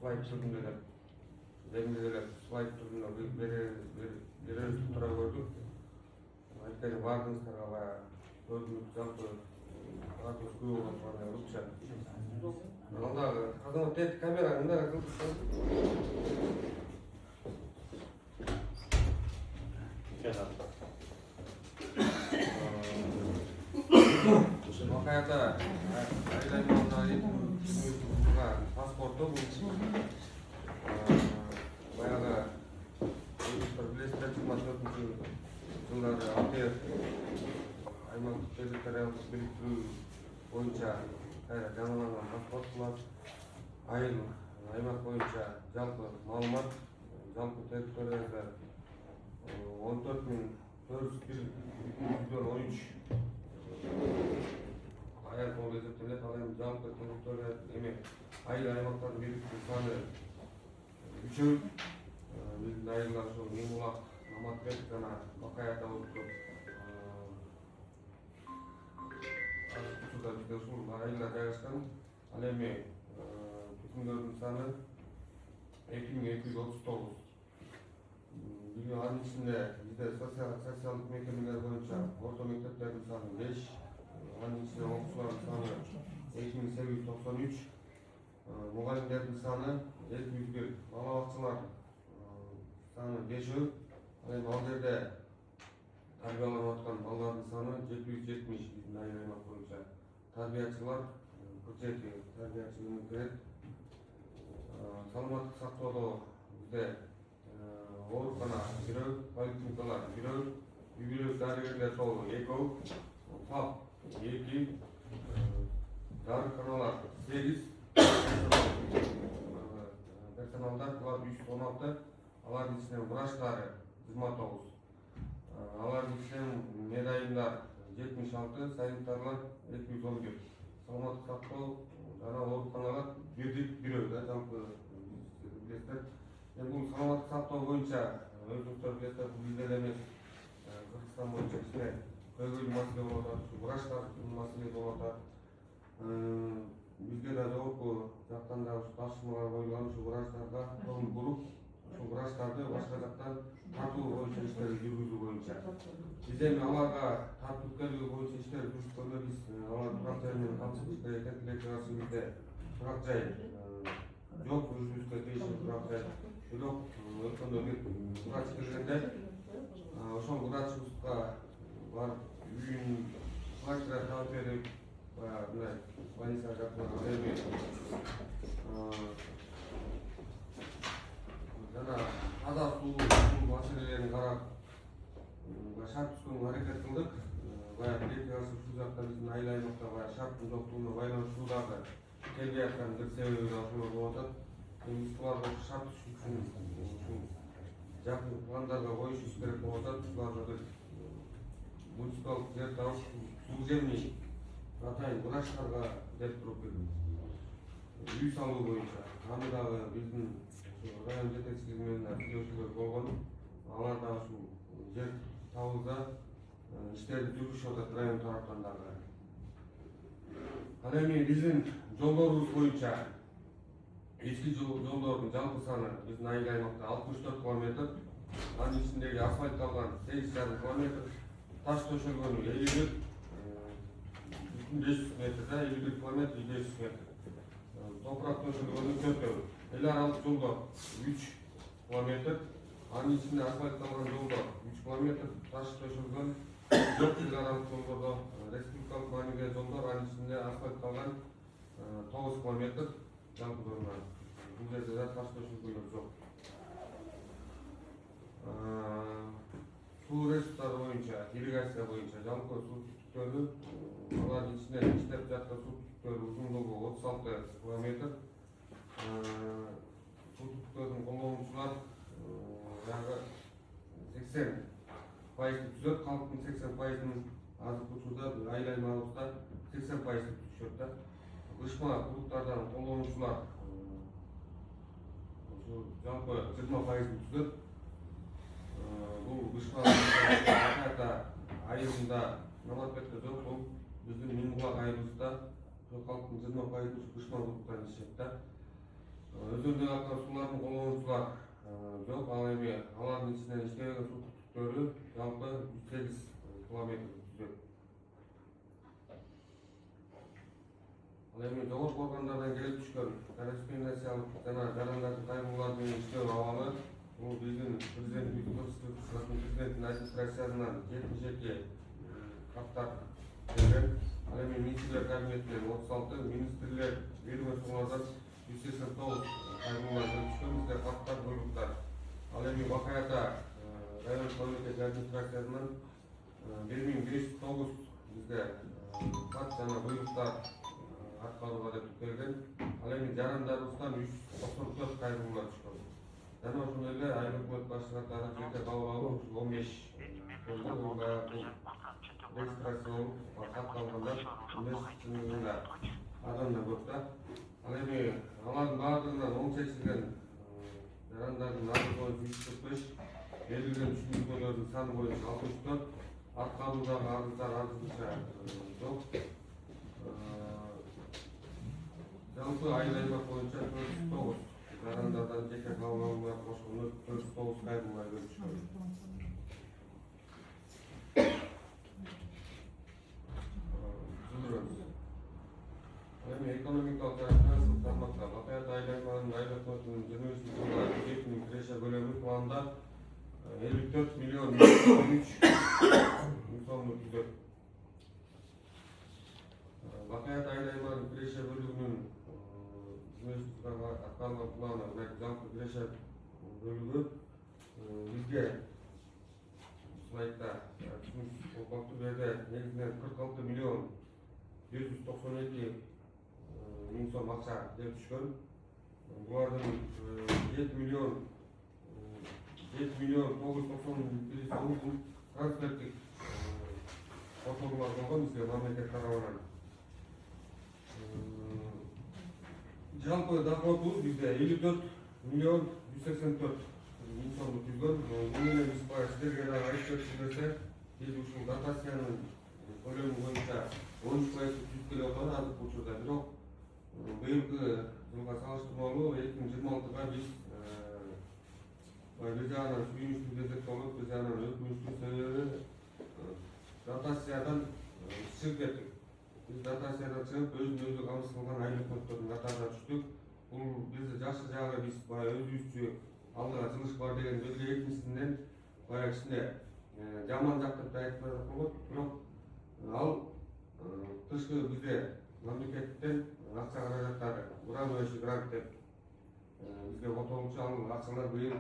слайд түрінде деп демделеп слайд түрінде береріз тұра көрдік. Айткені бардыңыздарга баягы көрдүк, жалпы бардыңыз көп болғаны урукча. Алдагы азамат тет камера мындай Макаята айлаймалда паспорту баягы билесиздер 24 жылдары АТФ аймактык территориалдык бириктирүү боюнча жаңыланган паспорт булат. Айыл аймак боюнча жалпы маалымат жалпы территорияда 14.401.13 аял болуп эсептелет. Ал эми жалпы территория эми айыл аймактардын бириктүү саны 3. Биздин айылдар ушул Миңбулак, Маматбек жана Макаята болуп bizde ушул айылдар жайгашкан. Ал эми түкүмдөрдүн саны 2239. Анын ичинде бизде социалдык мекемелер боюнча орто мектептердин саны 5, анын ичинде окуучулардын саны 2893, мугалимдердин саны 201, бала бакчалар саны 5. Ал эми ал жерде тарбияланып аткан балдардын саны 770 биздин айыл аймак боюнча. Тарбиячылар 47 тарбиячы кирет. Саламаттык сактоодо бизде оорукана 1, поликлиникалар 1, үй-бүлөлүк дарыгерлер тобу 2, ФАП 2, дарыканалар 8, персоналдар 316, алардын ичинен врачтары 29, алардын ичинен медайымдар 76, санитарлар 211, саламаттык сактоо жана ооруканалар бирдик-бирөө жалпы билесиздер. Бул саламаттык сактоо боюнча өзүңүздөр билесиздер, бул бизде эмес, Кыргызстан боюнча кичине көйгөйлүү маселе болуп атат, врачтардын маселеси болуп атат. Бизге да жогорку жактан да тапшырмалар коюлган, ушул врачтарга тобун куруп, ушул врачтарды башка жактан тартуу боюнча иштерди жүргүзүү боюнча. Биз эми аларга тартууткерлиги боюнча иштерди жүргүзгөндө биз алар турак жай менен камчылык экен, тилекке каршы бизде турак жай жок, өзүбүзгө тийиштүү турак жай. Бирок өткөндө бир врач келгенде ошол врачыбызга барып үйүн квартира таап берип, мындай больницага жаткызган. Эми жана таза суу маселелерин карап шарт түзгөнгө аракет кылдык. Баягы тилекке каршы ушул жакта биздин айыл аймакта баягы шарттын жоктугуна байланыштуу дагы келбей аткан бир себеби да ошол болуп атат. Биз буларга шарт түзүш үчүн ушул жакын пландарга коюшубуз керек болуп атат. Буларга бир муниципалдык жер тауып, служебный атайын врачтарга деп туруп бир үй салуу боюнча. Аны дагы биздин район жетекчилиги менен сүйлөшүүлөр болгон. Алар да ушул жер табууда иштерди жүргүзүп атат район тараптан дагы. Ал эми биздин жолдорубуз боюнча эски жолдордун жалпы саны биздин айыл аймакта 64 километр, анын ичиндеги асфальтталган 8,5 километр, таш төшөлгөнү 51, 500 метр, 51 километр, 500 метр. Топурак төшөлгөнү 4, эл аралык жолдор 3 километр, анын ичинде асфальтталган жолдор 3 километр, таш төшөлгөн жок, эл аралык жолдордо республикалык мааниде жолдор, анын ичинде асфальтталган 9 километр жалпы жолдор. Бул жерде да таш төшөлгөндөр жок. Суу ресурстары боюнча, ирригация боюнча жалпы суу түтүктөрү, алардын ичинен иштеп жаткан суу түтүктөрү узундугу 36 километр. Суу түтүктөрүн колдонуучулар 80% түзөт, калктын 80%-ын азыркы учурда айыл аймагыбызда 80% түзүшөт да. Кышма кудуктардан колдонуучулар жалпы 20% түзөт. Бул кышма Макаята айылында Маматбекте жок, бул биздин Миңбулак айылыбызда калктын 20% кышма кудуктан ишет да. өзөндөн аккан суулардын колдонуучулар жок. Ал эми алардын ичинен иштебеген суу түтүктөрү жалпы 108 километр түзөт. Ал эми жогорку органдардан келип түшкөн корреспонденциялык жана жарандардын кайрылуулары менен иштөө абалы бул биздин президентибиз президенттин администрациясынан 72 каттар берген. Ал эми министрлер кабинетинен 36, министрлер ведомстволордон 189 кайрылуулар келип түшкөн. Бизде каттар, буйруктар. Ал эми Бакаята райондук комитет администрациясынан 1509 бизде кат жана буйруктар аткарууга деп келген. Ал эми жарандарыбыздан 194 кайрылуулар түшкөн. Жана ошондой эле айыл өкмөт башчы катары жеке кабыл алуу 15 регистрациялуу кат алгандар чындыгында адамдар көп да. Ал эми алардын баардыгынан оң чечилген жарандардын аты боюнча 145, берилген түшүндүрмөлөрдүн саны боюнча 64, аткаруудагы арыздар азырынча жок. Жалпы айыл аймак боюнча 409 жарандардан жеке кабыл алуулар кошкондо 409 кайрылуулар келип түшкөн. Эми экономикалык жана финансылык тармакта Бакаята айыл аймагынын айыл өкмөтүнүн 20 жылга бюджетинин киреше көлөмү планда 54 миллион 113 миң сомду түзөт. Бакаята айыл аймагынын киреше бөлүгүнүн аткарылган планы жалпы киреше бөлүгү бизге слайдда болупту. Бу жерде негизинен 46 миллион 192 миң сом акча келип түшкөн. Булардын 7 миллион 991 сому трансферттик которуулар болгон бизге мамлекет тарабынан. Жалпы доходубуз бизде 54 миллион 184 миң сомду түзгөн. Бул менен биз сиздерге дагы айтып өтүп берсе, биз ушул дотациянын көлөмү боюнча 13% түзүп келе жатат азыркы учурда. Бирок быйылкы жылга салыштырмалуу 2026-га биз бир жагынан сүйүнүчтүү кезек болуп, бир жагынан өкүнүчтүү себеби дотациядан чыгып кеттик. Биз дотациядан чыгып өзүн-өзү камсыз кылган айыл өкмөттөрдүн катарына түштүк. Бул бизди жакшы жагы биз баягы өзүбүзчө алдыга жылыш бар деген сөзгө экинчисинен баягы кичине жаман жак деп айтпай коет. Бирок ал тышкы бизде мамлекеттен акча каражаттары уравнивающий грант деп бизге которулчу, ал акчалар быйыл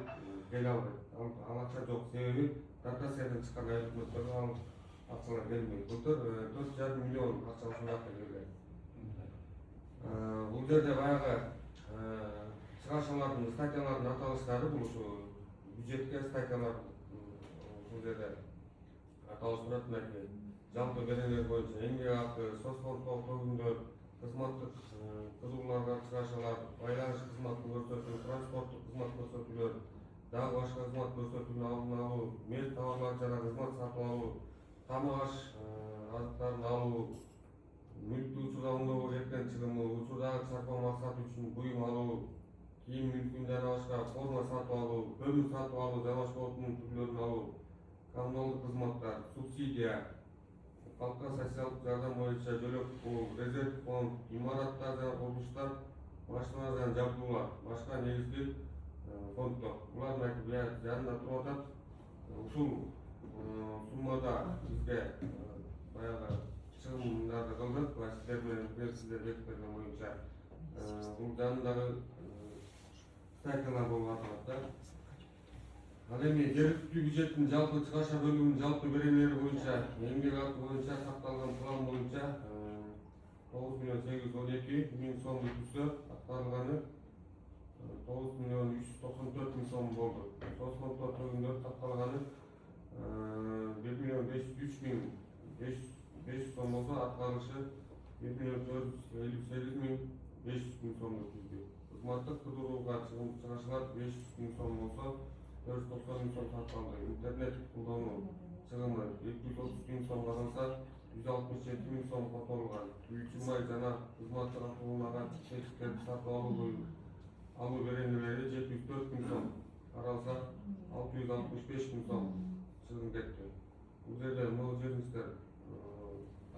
келе албайт. Ал акча жок, себеби дотациядан чыккан айыл өкмөттөргө ал акчалар келбейт. Былтыр 4,5 миллион акча ушул жакка келген. Бул жерде баягы чыгарчалардын статьялардын аталыштары бул ушу бюджетке статьялар ушул жерде аталыш турат. Мынакей жалпы беренелер боюнча эмгек акы, соцфонддо көбүндөр, кызматтык кызууларга чыгарчалар, байланыш кызматын көрсөтүү, транспорттук кызмат көрсөтүүлөр, дагы башка кызмат көрсөтүүнү алдын алуу, мел товарлар жана кызмат сатып алуу, тамак-аш азыктарын алуу, мүлктү учурда оңдоого жеткен чыгымы, учурдагы чарба максаты үчүн буюм алуу, кийим мүлкүн жана башка форма сатып алуу, көмүр сатып алуу жана башка отун түрлөрүн алуу, коммуналдык кызматтар, субсидия, халкка социалдык жардам боюнча жөлөк пул, резерв фонд, имараттар жана курулуштар, машиналар жана жабдуулар, башка негизги фонддор. Булар жанында туруп атат. Ушул суммада бизге баягы чыгымдарды кылдык. Сиздер менен сиздер бекиткен боюнча бул жанындагы статьялар болуп атат да. Ал эми жергиликтүү бюджеттин жалпы чыгарча бөлүгүнүн жалпы беренелери боюнча, эмгек акы боюнча сакталган план боюнча 9 миллион 812 миң сомду түзсө, аткарылганы 9 миллион 194 миң сом болду. Соцфонддор төлөмдөр сакталганы 1 миллион 503 миң 500 сом болсо, аткарылышы 1 миллион 458 миң 500 миң сомду түздү. Кызматтык кыдырууга чыгарчалар 500 миң сом болсо, 490 миң сом сатылды. Интернет колдонуу чыгымы 230 миң сомго салса, 167 миң сом которулган. Үй жумай жана кызматтык автоунаага чечкилерди сатып алуу алуу беренелери 704 миң сом, каралса 665 миң сом чыгым кетти. Бул жерде могу жериңиздер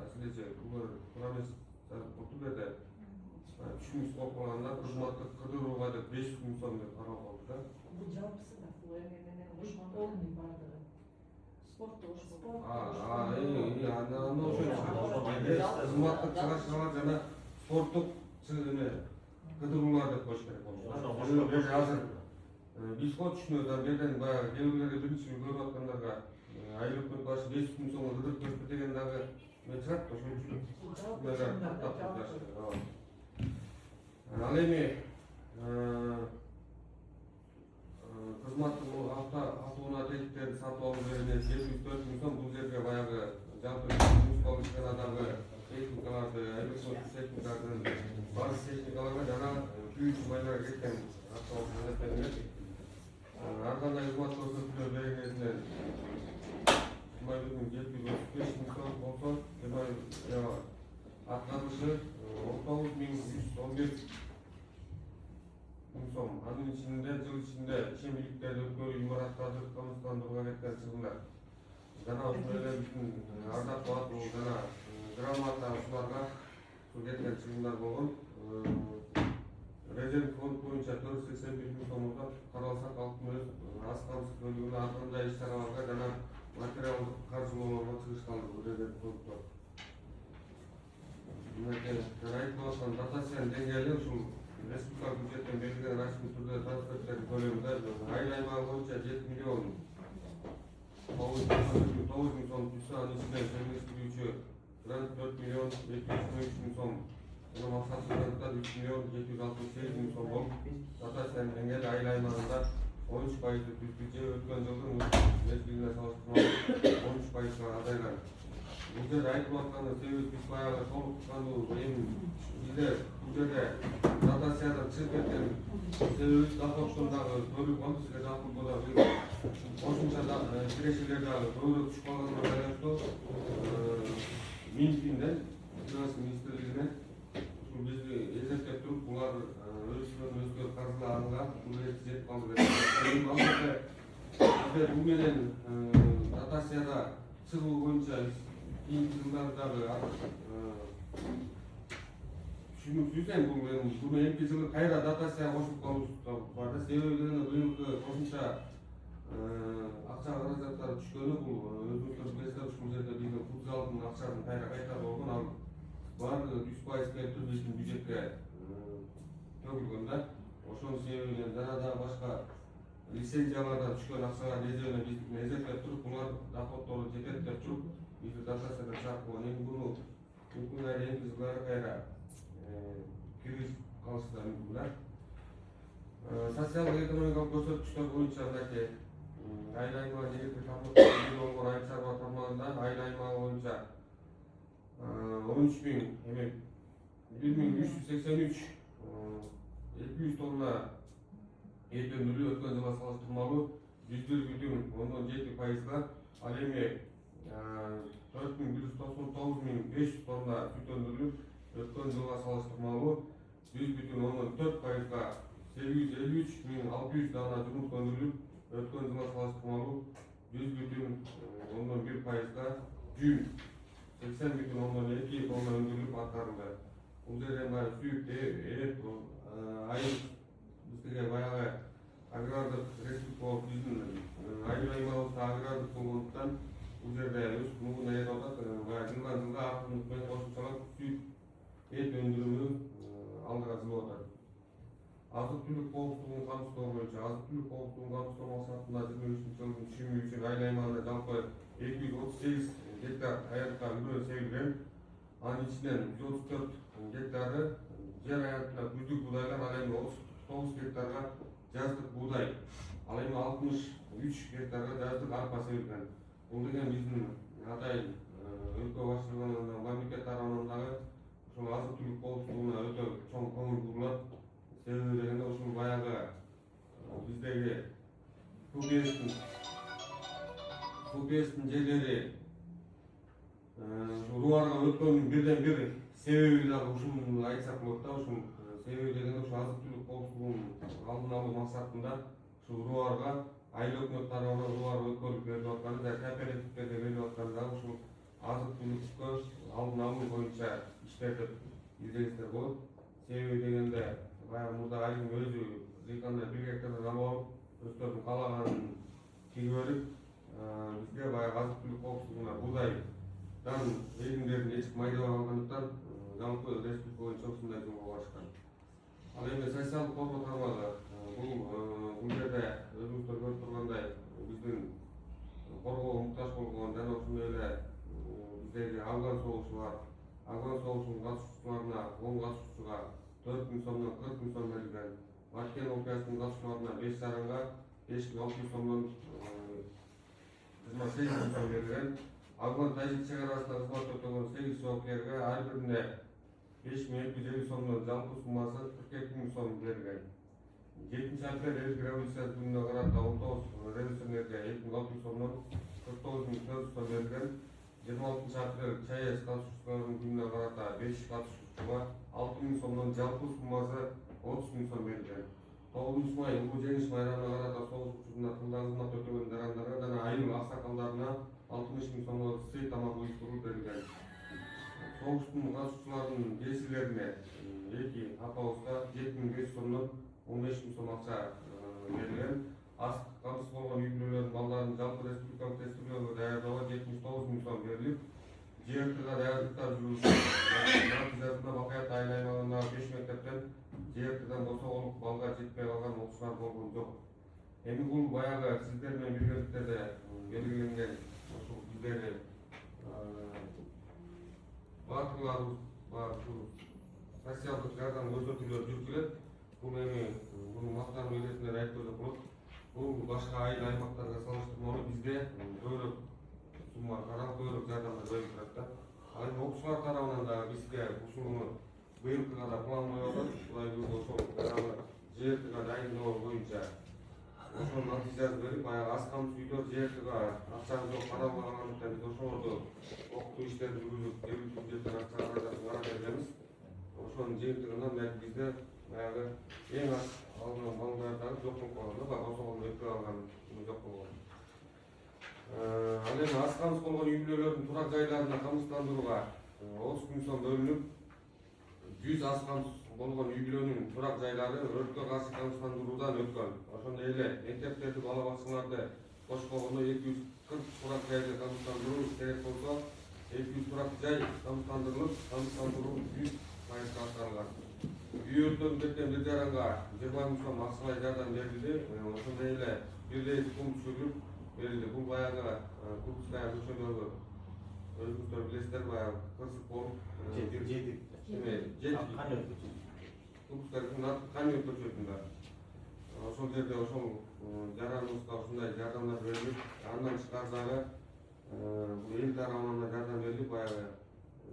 асилече туура эмес жазып коюптур жерде. Түшүнүксүз болуп калганда кызматтык кыдырууга деп 500 миң сом деп каралып калды да. Бул жалпысы да бул эме менен кошкон ордун бардыгы. Спортто кошкон. Андан ошо кызматтык чыгашкалар жана спорттук эме кыдыруулар деп коюш керек болду. Азыр биз го түшүнөбүз, берден баягы кээ бирлерге биринчи көрүп аткандарга айлык башы 500 миң сомго кыдырып берипти деген дагы эме чыгат, ошон үчүн ал эми кызматтык автоунаа тетиктерди сатып алуу беренеси 704 миң сом. Бул жерге баягы жалпы муниципалдык ишканадагы техникаларды, электрондук техникаларды, бардык техникаларга жана күйүүчү майларга кеткен акчалык. Ар кандай кызмат көрсөтүүлөр беренесинен 735 миң сом болсо, аткарылышы 19.111 миң сом. Анын ичинде жыл ичинде ишемдиктерди өткөрүү, имараттарды камсыздандырууга кеткен чыгымдар жана ошол эле биздин ардактуу атуу жана грамота ушуларга кеткен чыгымдар болгон. Резерв фонд боюнча 481 миң сом каралса, калктын өз аз камсыз бөлүгүнө ар кандай иш-чараларга жана материалдык каржылоолорго чыгышталды бул резерв фонддо. Айтылып аткан дотациянын деңгээли ушул республикалык бюджеттен берилген расмий түрдө трансферттердин көлөмүндө айыл аймагы боюнча 7 миллион 9 миң сом түшсө, анын ичинде жергиликтүү грант 4 миллион 713 миң сом, максаттуу гранттар 3 миллион 768 миң сом болуп, дотациянын деңгээли айыл аймагында 13% түздү же өткөн жылдын мезгилине салыштырмалуу 13%га азайган. Бул жерде айтылып атканы себеби биз баягы толук кандуу бизде бул жерде дотациядан чыгып кеткен себеби доходдон дагы бөлүп алып, сизге доходдо дагы кошумча кирешелер дагы көбүрөөк түшүп калганына байланыштуу Минфинден, Финанс министрлигине ушул бизди эзектеп туруп, булар өзгө каржыларга бул эки жетип калды деп. Албетте бул менен дотацияда чыгуу боюнча кийинки жылдардагы түшүнүксүз эми буну эмки жылы кайра дотацияга кошуп калуу бар да. Себеби быйылкы кошумча акча каражаттары түшкөнү, бул өзүңүздөр билесиздер, ушул жерде биздин футзалдын акчасын кайра болгон, ал баардыгы 100% келип биздин бюджетке төгүлгөн да. Ошонун себебинен жана да башка лицензиялардан түшкөн акчалар эзебинен биздикин эзектеп туруп, булар доходдору жетет деп туруп бизди дотациядан чыгарып койгон. Эми буну мүмкүн эмки жылдары кайра киргизип калышы да мүмкүн да. Социалдык экономикалык көрсөткүчтөр боюнча мынакей айыл аймагы негизги тармактар болгон айыл чарба тармагында айыл аймагы боюнча 13.1383 200 тонна эт өндүрүлүп, өткөн жылга салыштырмалуу 101,7%, ал эми 4.199.500 тонна сүт өндүрүлүп, өткөн жылга салыштырмалуу 100,4%, 853.600 дана жумурт өндүрүлүп, өткөн жылга салыштырмалуу 100,1%, жүн 80,2 тонна өндүрүлүп аткарылды. Бул жерде сүйүк, эт, айыл бизге баягы агрардык республика биздин айыл аймагыбызда агрардык болгондуктан бул жерде өсүп мугун ээлеп атат. Жылдан жылга артындык менен кошумчалап сүт, эт өндүрүмү алдыга жылып атат. Азык-түлүк коопсуздугун камсыздоо боюнча азык-түлүк коопсуздугун камсыздоо максатында 23 жылдын түшүмү үчүн айыл аймагында жалпы 238 гектар аянтка үрөө себилген. Анын ичинен 134 гектары жер аянтына күздүк буудайлар, ал эми 39 гектарга жаздык буудай, ал эми 63 гектарга жаздык арпа себилген. Бул деген биздин атайын өлкө башчылыгынан, мамлекет тарабынан дагы ушул азык-түлүк коопсуздугуна өтө чоң көңүл бурулат. Себеби дегенде ушул баягы биздеги СУПСтин жерлери рубарга өткөнүн бирден бир себеби дагы ушуну айтсак болот да. Ушул себеби дегенде ушул азык-түлүк коопсуздугун алдын алуу максатында ушул Руарга айыл өкмөт тарабынан Руар өлкөлүк берилип атканы да кооперативдерге берилип атканы да ушул азык-түлүккө алдын алуу боюнча иштерди изделиштер болот. Себеби дегенде баягы мурда айылдын өзү жыйканда 1 гектардан алып алып өздөрүнүн каалаганын тигип берип бизге баягы азык-түлүк коопсуздугуна буудайдан эгиндерин ичип майдап алгандыктан жалпы республика боюнча ушундай жолго барышкан. Ал эми социалдык коргоо тармагы бул жерде өзүңүздөр көрүп тургандай биздин коргоого муктаж болгон жана ошондой эле биздеги Афган согушу бар. Афган согушунун катышуучуларына 10 катышуучуга 4 миң сомдон 40 миң сом берилген. Ваткен окуясынын катышууларына 5 жаранга 5600 сомдон 28 миң сом берилген. Афган-тажик чегарасында кызмат өтөгөн 8 жоокерге ар бирине 5250 сомдон жалпы суммасы 42 миң сом берилген. 7-нчи апрель элдик революциясы күнүнө карата 19 революционерге 2600 сомдон 49400 сом берилген. 26 апрель ЧАЭС катышуучуларынын күнүнө карата 5 катышуучуга 6 миң сомдон жалпы суммасы 30 миң сом берилген. 9 май Улуу жеңиш майрамына карата согуш учурунда тылда кызмат өтөгөн жарандарга жана айыл аксакалдарына 60 миң сомдон сый тамак уюштуруп берилген. Согуштун катышуучуларынын кесилерине 2 апабызга 7500 сомдон 15 миң сом акча берилген. Астык камсыз болгон үй бүлөлөрдүн балдарын жалпы республикалык тестирөөгө даярдоого 79 миң сом берилип, ЖРТга даярдыктар жүргүзүлүп, натыйжасында бакая тайынаймагындагы 5 мектептен ЖРТдан босоголук балга жетпей калган окуучулар болгон жок. Эми бул баягы сиздер менен биргеликтерде белгиленген ушул биздеги баатырларыбыз бар ушул социалдык жардам көрсөтүүлөр жүрүп келет. Бул эми муну мактануу иретинде айтпай болот. Бул башка айыл аймактарга салыштырмалуу бизде көбүрөөк сумма каралып көбүрөөк жардамдар берилип турат да. Ал эми окуучулар тарабынан да бизге ушуну быйылкыга да план коюлат. Булай ошол баягы ЖРТга дайындоо боюнча ошонун натыйжасын берип, баягы аз камсыз үйлөр ЖРТга акчасы жок каралбагандыктан биз ошолорду окутуу иштерин жүргүзүп, жергиликтүү бюджеттен акча каражатын карап бергенбиз. Ошонун жыйынтыгынан бизде баягы эң аз алынган балдардагы жок болуп калган да, баягы ошого өтпөй калган жок болгон. Ал эми аз камсыз болгон үй бүлөлөрдүн турак жайларына камсыздандырууга 30 миң сом бөлүнүп, 100 аз камсыз болгон үй бүлөнүн турак жайлары өрткө каршы камсыздандыруудан өткөн. Ошондой эле мектептерди, бала бакчаларды кошкогондо 240 турак жайды камсыздандыруу керек болсо, 200 турак жай камсыздандырылып, камсыздандыруу 100% аткарылган. Үй өртөнүп кеткен бир жаранга 20 миң сом акчалай жардам берилди. Ошондой эле бир рейс кум түшүрүлүп берилди. Бул баягы Курбская көчөдөгү өзүңүздөр билесиздер, баягы кырсык болуп Курбская Канев көчөсүндө. Ошол жерде ошол жараныбызга ушундай жардамдар берилип, андан тышкары дагы бул эл тарабынан да жардам берилип, баягы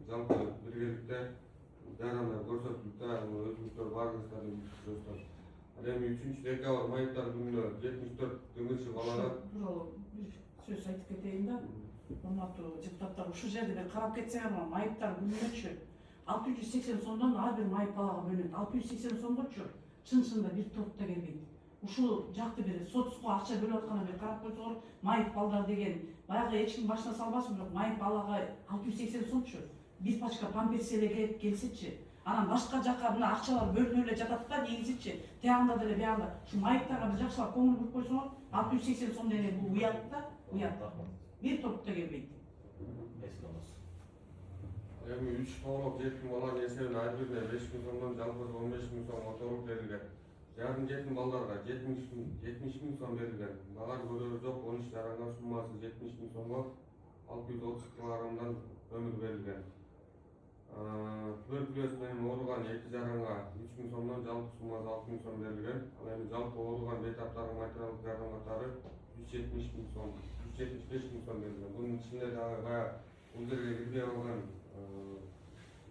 жалпы биргеликте жардамдар көрсөтүлүп да, өзүңүздөр баарыңыздар билесиздер. Ал эми 3 декабрь майыптар күнүнө 74 дыңгырчы балага тууралуу бир сөз айтып кетейин да. Урматтуу депутаттар, ушул жерде бир карап кетсеңер, майыптар күнүнөчү 680 сомдон ар бир майып балага бөлүнөт. 680 сомгочу чын-чынында бир тортто келбейт. Ушул жакты бир соцко акча бөлүп атканын бир карап койсоңор, майып балдар деген баягы эч ким башына салбасын, бирок майып балага 680 сомчу бир пачка памперс эле келсечи, анан башка жака мына акчалар бөлүнүп эле жатат да, негизичи тиягында деле биягында. Ушу майыптарга бир жакшылап көңүл буруп койсоңор, 680 сом деген бул уят да, уят. Бир тортто келбейт. Эми 3 тоолук жетим баланын эсебине ар бирине 5 миң сомдон жалпы 15 миң сом отуруп берилген. Жарым жетим балдарга 70 миң сом берилген. Багар көрөрү жок 13 жаранга суммасы 70 миң сомго 630 килограммдан көмүр берилген. Туберкулез менен ооруган 2 жаранга 3 миң сомдон жалпы суммасы 6 миң сом берилген. Ал эми жалпы ооруган бейтаптарга материалдык жардам катары 170 миң сом, 175 миң сом берилген. Бунун ичинде дагы баягы бул жерге кирбей калган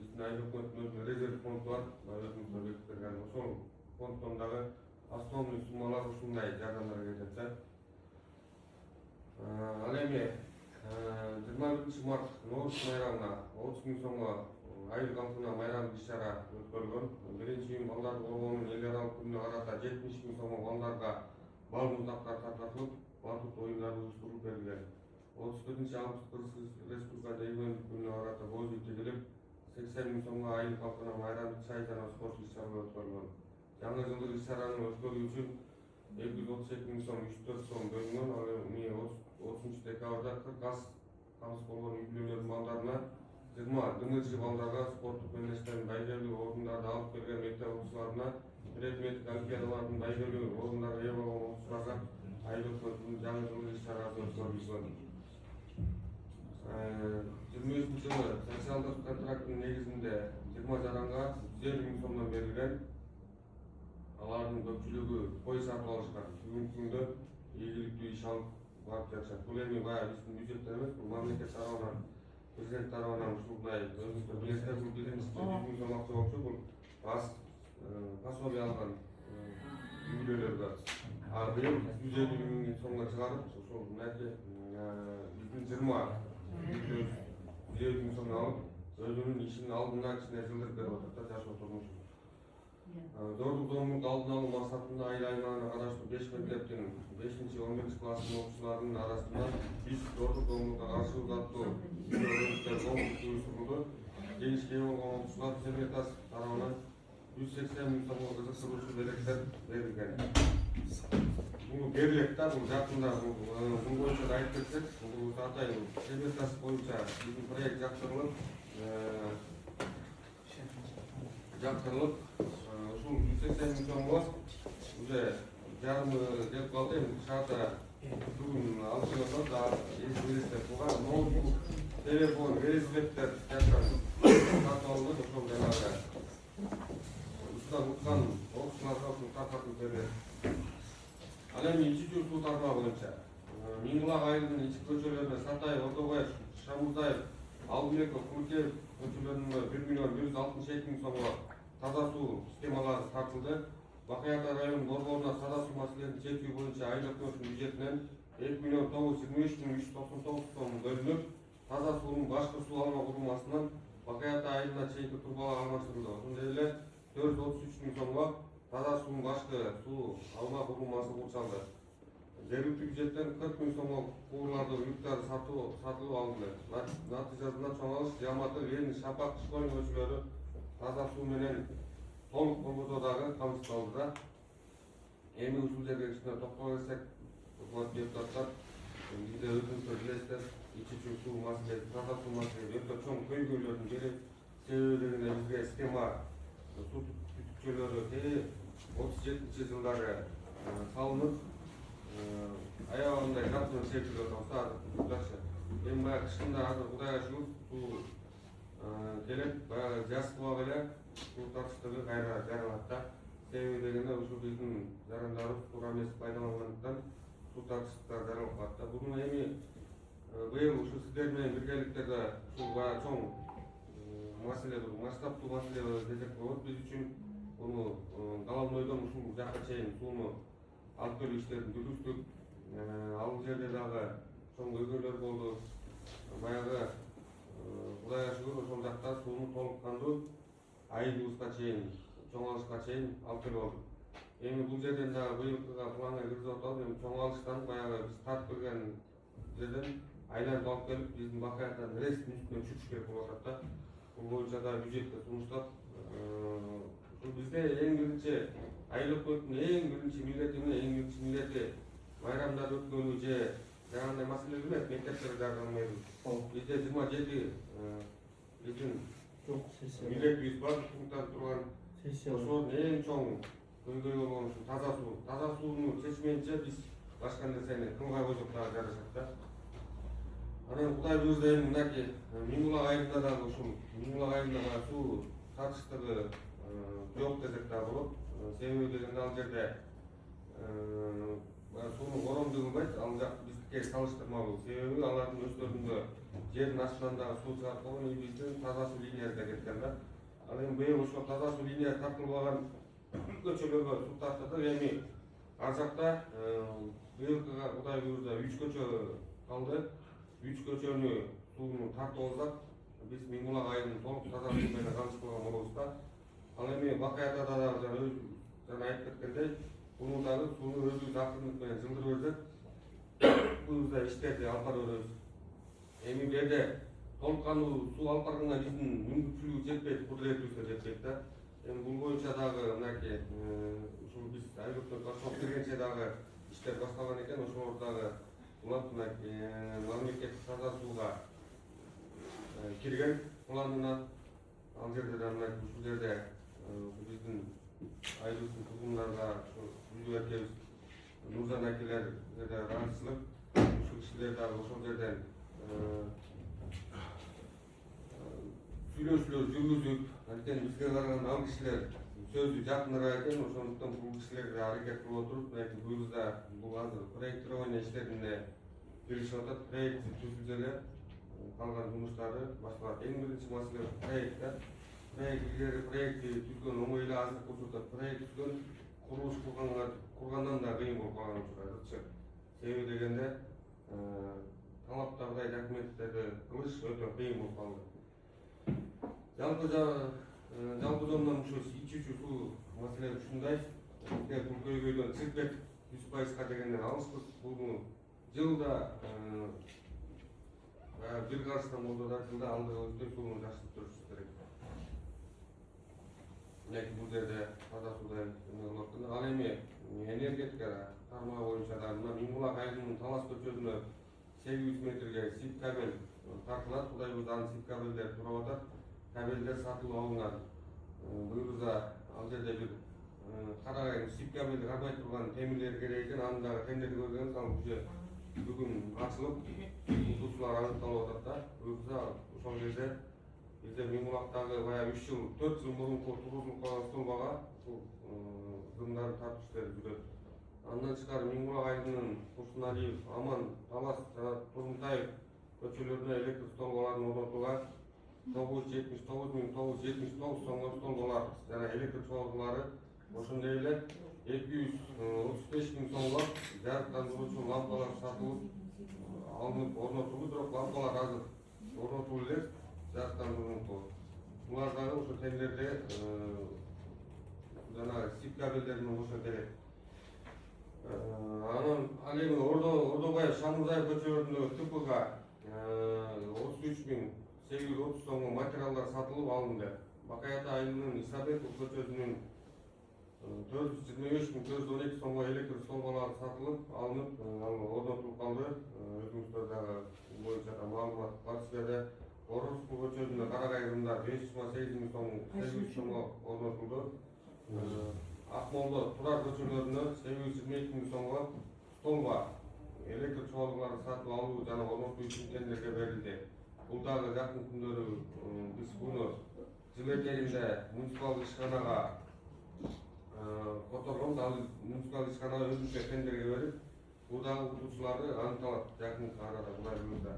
биздин айыл өкмөтүнүн резерв фонду бар, өзүңүздөр билиптирген. Ошол фонддон дагы основной суммалар ушундай жардамдар кетет да. Ал эми 21 март Норуз майрамына 30 миң сомго айыл халkına майрамдык иш-чара өткөрүлгөн. Биринчи күн балдарды коргоонун эл аралык күнүнө карата 70 000 сомго балдарга бал муздактар таркатылып, батут оюндары уюштурулуп берилген. 31-август Кыргыз Республикасында эгемендик күнүнө карата боз үй тигилип, 80 000 сомго айыл халкына майрамдык чай жана спорт иш-чаралар өткөрүлгөн. Жаңы жылдык иш-чаранын өткөрүү үчүн 232 000 сом 304 сом бөлүнгөн. Ал эми 30 декабрда 40 аз камсыз болгон үй бүлөлөрдүн балдарына 20 дыңгырчы балдарга спорттук мелдештердин байгелүү ордундарды алып келген мектеп окуучуларына предметтик олимпиадалардын байгелүү ордундары ээ болгон окуучуларга айыл өкмөтүнүн жаңы жылдык иш-чарасы өткөрүлгөн. 23 жылы социалдык контракттын негизинде 20 жаранга 150 000 сомдон берилген. Алардын көпчүлүгү кой сатып алышкан. Бүгүнкү күндө ийгиликтүү иш алып барып жатышат. Бул эми баягы биздин бюджеттен эмес, бул мамлекет тарабынан, президент тарабынан ушундай өзүңүздөр билесиздер, бул биринчи 100 000 сом акча болчу. Бул аз пособие алган үй бүлөлөргө. Быйыл 150 000 сомго чыгарып, ошол мынакей биздин 20 150 000 сом алып, өзүнүн ишин алдына кичине жылдырып берип атат да жашоо турмушун. Зордук зомбулук алдын алуу максатында айыл аймагына караштуу 5 мектептин 5-11 класстын окуучуларынын арасынан биз зордук зомбулукка каршы аттуу конкурс уюштурулду. Жеңишке ээ болгон окуучулар Семетас тарабынан 180 000 сомго кызыктыруучу белектер берилген. Бул берилет да, бул жакында бул боюнча да айтып кетсек, бул атайын Семетас боюнча биздин проект жактырылып, ушул 180 000 сомго уже жарымы келип калды. Эми шаарда бүгүн алып келип да эсибиздер буга ноутбук, телефон, велосипеддер сатып алынды. Ошол жанагы ушундан уккан окуучуларга ушул таркатып берилет. Ал эми ичүү суу тармагы боюнча Миңбулак айылынын ички көчөлөрүнө Сатай, Ордобаев, Шамурзаев, Алдыбеков, Кулкеев көчөлөрүнө 1 062 000 сомго таза суу системалары тартылды. Бакыята районунун борборуна таза суу маселесин чечүү боюнча айыл өкмөтүнүн бюджетинен 2 923 399 сом бөлүнүп, таза суунун башкы суу алма курулмасынан Бакыята айылына чейинки турбалар алмаштырылды. Ошондой эле 433 000 сомго таза суунун башкы суу алма курулмасы курчалды. Жергиликтүү бюджеттен 40 000 сомго куурларды уюктарды сатылып алынды. Натыйжасында чоң алыш, Жаматы, Ленин, Шапак, Кышкой көчөлөрү таза суу менен толук болбосо дагы камсыздалды да. Эми ушул жерге кичине токтоло кетсек, урматтуу депутаттар, бизде өзүңүздөр билесиздер, ичүү суу маселеси, таза суу маселеси өтө чоң көйгөйлөрдүн бири. Себеби бизге система суу түтүкчөлөрү 37-жылдары салынып, аябагындай жапырын секилип атабыз. Жакшы. Эми баягы кышында азыр Кудайга шүгүр суу келип, баягы жаз кылып эле суу тартыштыгы кайра жаралат да. Себеби дегенде ушул биздин жарандарыбыз туура эмес пайдалангандыктан суу тартыштыктар жаралып калат да. Буну эми быйыл ушу сиздер менен биргеликтерде ушул баягы чоң маселе, масштабтуу маселе десек болот. Биз үчүн буну Головнойдон ушул жакка чейин сууну алып келүү иштерин жүргүздүк. Ал жерде дагы чоң көйгөйлөр болду. Баягы Кудайга шүгүр ошол жакта сууну толук кандуу айылыбызга чейин, чоң алышка чейин алып келип алдык. Эми бул жерден дагы быйылкыга планга киргизип атабыз. Эми чоң алыштан баягы биз тартып келген жерден айланып алып келип, биздин Бакыятанын рейстин үстүнө чүкүш керек болуп атат да. Бул боюнча да бюджетте сунуштап, ушул бизде эң биринчи айыл өкмөтүнүн эң биринчи милдети майрамдарды өткөрүү же жаңандай маселе эмес, мектептерди жардамдайбыз. Бизде 27 биздин милдетибиз бар, пункттар турган. Ошонун эң чоң көйгөй болгон ушул таза суу. Таза сууну чечмейинче биз башка нерсени кылбай койсок дагы жарашат да. Анан Кудай буйрса эми мынакей Миңбулак айылында дагы ушул Миңбулак айылында суу тартыштыгы жок десек дагы болот. Себеби дегенде ал жерде сууну коромду кылбайт, ал жак биздикке салыштырмалуу. Себеби алардын өздөрүндө жердин астынан дагы суу чыгарып койгон, биздин таза суу линиясы да кеткен да. Ал эми быйыл ошол таза суу линиясы тартылбаган көчөлөргө суу тартылды. Эми ар жакта быйылкыга Кудай буйрса 3 көчө калды. 3 көчөнү сууну тартып алсак, биз Миңбулак айылын толук тазалоо менен камсыздаган болобуз да. Ал эми Бакаятада дагы жана айтып кеткендей, буну дагы сууну өзүбүз автомат менен жылдырып берсек, бул да иштерди алып бара беребиз. Эми бу жерде толук кандуу суу алып барганга биздин мүмкүнчүлүгүбүз жетпейт, кудуретибиз да жетпейт да. Эми бул боюнча дагы мынакей ушул биз айлыктын башына киргенче дагы иштер башталган экен. Ошолор дагы улам мамлекеттик таза сууга кирген планына. Ал жерде да мына ушул жерде биздин айылыбыздын тургундары да Гүлдү экебиз, Нурзан акелер да ыраазычылык. Ушул кишилер дагы ошол жерден сүйлөшүүлөр жүргүзүп, анткени бизге караганда ал кишилер сөздү жакыныраак экен. Ошондуктан бул кишилерге аракет кылып отуруп, мынакей буюрда бул азыр проектирование иштерине киришип атат. Проект түзүлсө эле калган жумуштары башталат. Эң биринчи маселе проект да. Проектти түзгөн оңой эле, азыркы учурда проект түзгөн курулуш кургандан да кыйын болуп калган учур азырчы. Себеби дегенде талаптагыдай документтерди кылыш өтө кыйын болуп калды. Жалпы жонунан ушу ичүүчү суу маселеси ушундай. Бизде бул көйгөйдөн чыгып 100%га дегенден алыспыз. Буну жылда бир караштан болсо да жылда алдыгыбызды сууну жакшыртып турушубуз керек. Мынакей бул жерде таза суудай болот. Ал эми энергетика тармагы боюнча да мына Миңбулак айылынын Талас көчөсүнө 800 метрге сип кабель тартылат. Кудай буюрса анын сип кабелдери турап атат. Кабелдер сатылып алынган. Буюрса ал жерде бир карагай сип кабелди кармай турган темирлер керек экен. Аны дагы тендерди көргөнбүз. Ал уже бүгүн ачылып, утуучулар аныкталып атат да. Буюрса ошол жерде бизде Миңбулактагы баягы 3 жыл, 4 жыл мурунку тургузулуп калган столбага ушул зымдарды тартуу иштери жүрөт. Андан тышкары Миңбулак айылынын Турсуналиев, Аман, Талас жана Турунтаев көчөлөрүнө электр столбаларын орнотууга 979.979 сомго столбалар жана электр чогулуулары, ошондой эле 235.000 сомго жарыктандыруучу лампалар сатылып алынып орнотулду. Бирок лампалар азыр орнотулуп эле жарыктандырылмак. Булар дагы ошо тендерде жана сип кабелдерин кошо керек. Анан ал эми Ордобаев, Шамурзаев көчөлөрүндөгү ТПга 33.830 сомго материалдар сатылып алынды. Бакаята айылынын Исабеков көчөсүнүн 425.412 сомго электр столбалары сатылып алынып, орнотулуп калды. Өзүңүздөр дагы боюнча маалымат бар силерде. Оруску көчөсүндө Карагай зымдар 528.000 сомго орнотулду. Акмолдо Турар көчөлөрүнө 822.000 сомго столба электр чогулуулары сатып алуу жана орнотуу үчүн тендерге берилди. Бул дагы жакын күндөрү биз буну жыл этегинде муниципалдык ишканага которгонбуз. Ал муниципалдык ишкана өзүнчө тендерге берип, бул дагы утуучулары аныкталат жакын арада Кудай буюрса.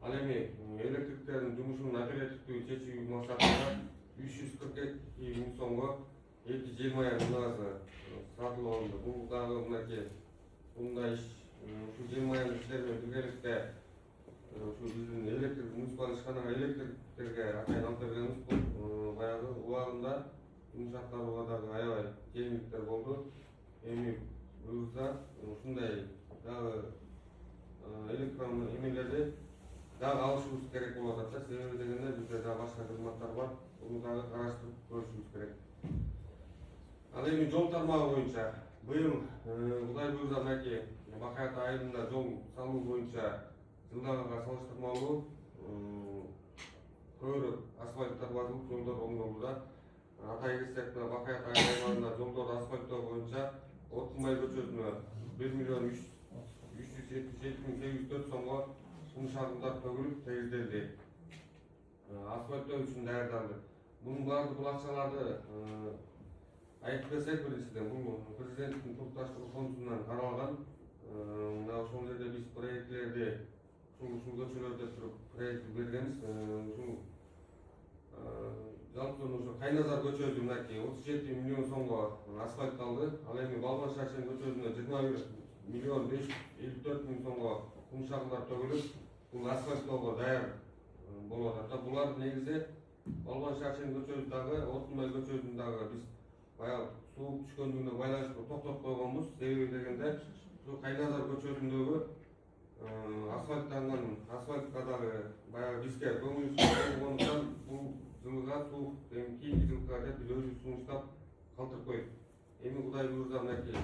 Ал эми электриктердин жумушун оперативдүү чечүү максатында 342.000 сомго 2 жел мая муназы сатылып алынды. Бул дагы мынакей мындай иш, ушу жел маяны иштери менен биргеликте ушу биздин муниципалдык ишканага электриктерге атайын алып бергенбиз. Бул баягы убагында жумушаттарга дагы аябай жеңилдиктер болду. Эми буюрса ушундай дагы электрондук эмелерди дагы алышыбыз керек болуп атат да. Себеби дегенде бизде дагы башка кызматтар бар. Буну дагы караштырып көрүшүбүз керек. Ал эми жол тармагы боюнча быйыл Кудай буюрса мынакей Бакаята айылында жол салуу боюнча жылдагыга салыштырмалуу көбүрөөк асфальттар басылып, жолдор оңдолду да. Атай кетсек, Бакаята айылында жолдорду асфальттоо боюнча Отунбай көчөсүнө 1.377.804 сомго кум шагындар төгүлүп тегизделди. Асфальттоо үчүн даярдалды. Бул акчаларды айтып берсек, биринчиден бул президенттин турукташтыгы фондунан каралган. Мына ошол жерде биз проектлерди ушул көчөлөрдө туруп проект бергенбиз. Ушул жалпы ошо Кайназар көчөсү мынакей 37 миллион сомго асфальтталды. Ал эми Балбар Шашен көчөсүнө 21.554.000 сомго кум шагылдар төгүлүп, бул асфальттоого даяр болуп атат. Булар негизи Балбан Шаршен көчөсү дагы, Отунбай көчөсүн дагы биз баягы суук түшкөндүгүнө байланыштуу токтотуп койгонбуз. Себеби дегенде ушу Кайназар көчөсүндөгү асфальтка дагы баягы бизге көңүл болгондуктан бул жылга суук кийинки жылга деп биз өзүбүз сунуштап калтырып койдук. Эми Кудай буйрса мынакей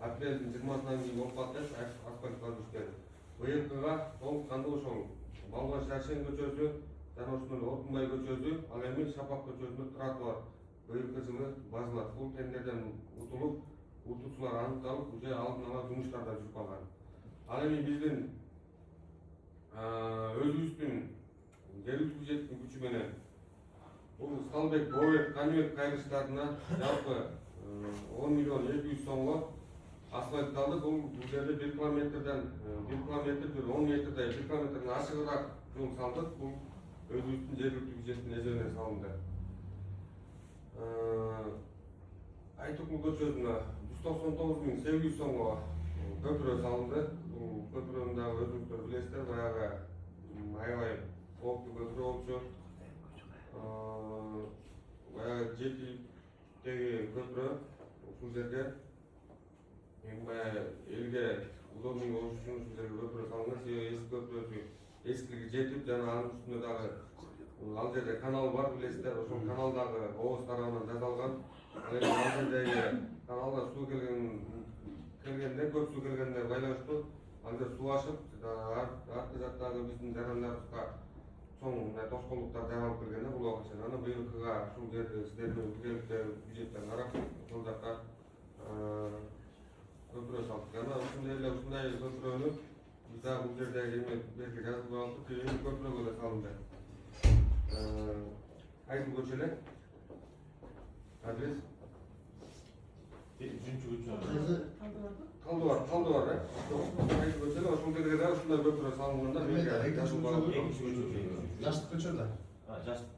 апрелдин 20-сынан кийин болуп калат деп асфальт казып иштеди. Быйылкыга толук кандуу ошол Балбан Шаршен көчөсү жана ошондой Отунбай көчөсү, ал эми Шапак көчөсүндө тротуар быйылкы жылы базылат. Бул тендерден утулуп, утуучулар аныкталып, уже алдын ала жумуштарда жүрүп калган. Ал эми биздин өзүбүздүн жергиликтүү бюджеттин күчү менен бул Сталбек, Бобек, Каныбек кайрылыштарына жалпы 10 миллион 200 сомго асфальтталды. Бул жерде 1 километрден 10 метрдей 1 километрден ашыгыраак жол салдык. Бул өзүбүздүн жергиликтүү бюджеттин эсебинен салынды. Айтыкул көчөсүнө 199.800 сомго көпүрө салынды. Бул көпүрөнү дагы өзүңүздөр билесиздер, баягы аябай кооптуу көпүрө болчу. Баягы жетиликтеги көпүрө ушул жерге эми баягы элге удобный болуш үчүн ушул жерге көпүрө салынган. Себеби эски көпүрөсү эскилиги жетип, жана анын үстүндө дагы ал жерде канал бар, билесиздер. Ошол канал дагы ооз тарабынан жасалган. Ал эми ал жердеги каналга суу келгенде, көп суу келгенде байланыштуу ал жер суу ашып, аркы жактагы биздин жарандарыбызга чоң тошкоолдуктар жаралып келген бул убакка чейин. Анан быйылкыга ушул жерди сиздердин жергиликтүү бюджеттен карап, ошол жака көпүрө салдык. Жана ушундай эле ушундай көпүрөнү биз дагы бул жердеги эме берге жазылып алып, эми көпүрөгө да салынды. Кайсы көчө эле? Адрес? Талдыбар, кайсы көчө эле? Ошол жерге да ушундай көпүрө салынганда берге жазылып алып. Жаштык көчө да. Жаштык.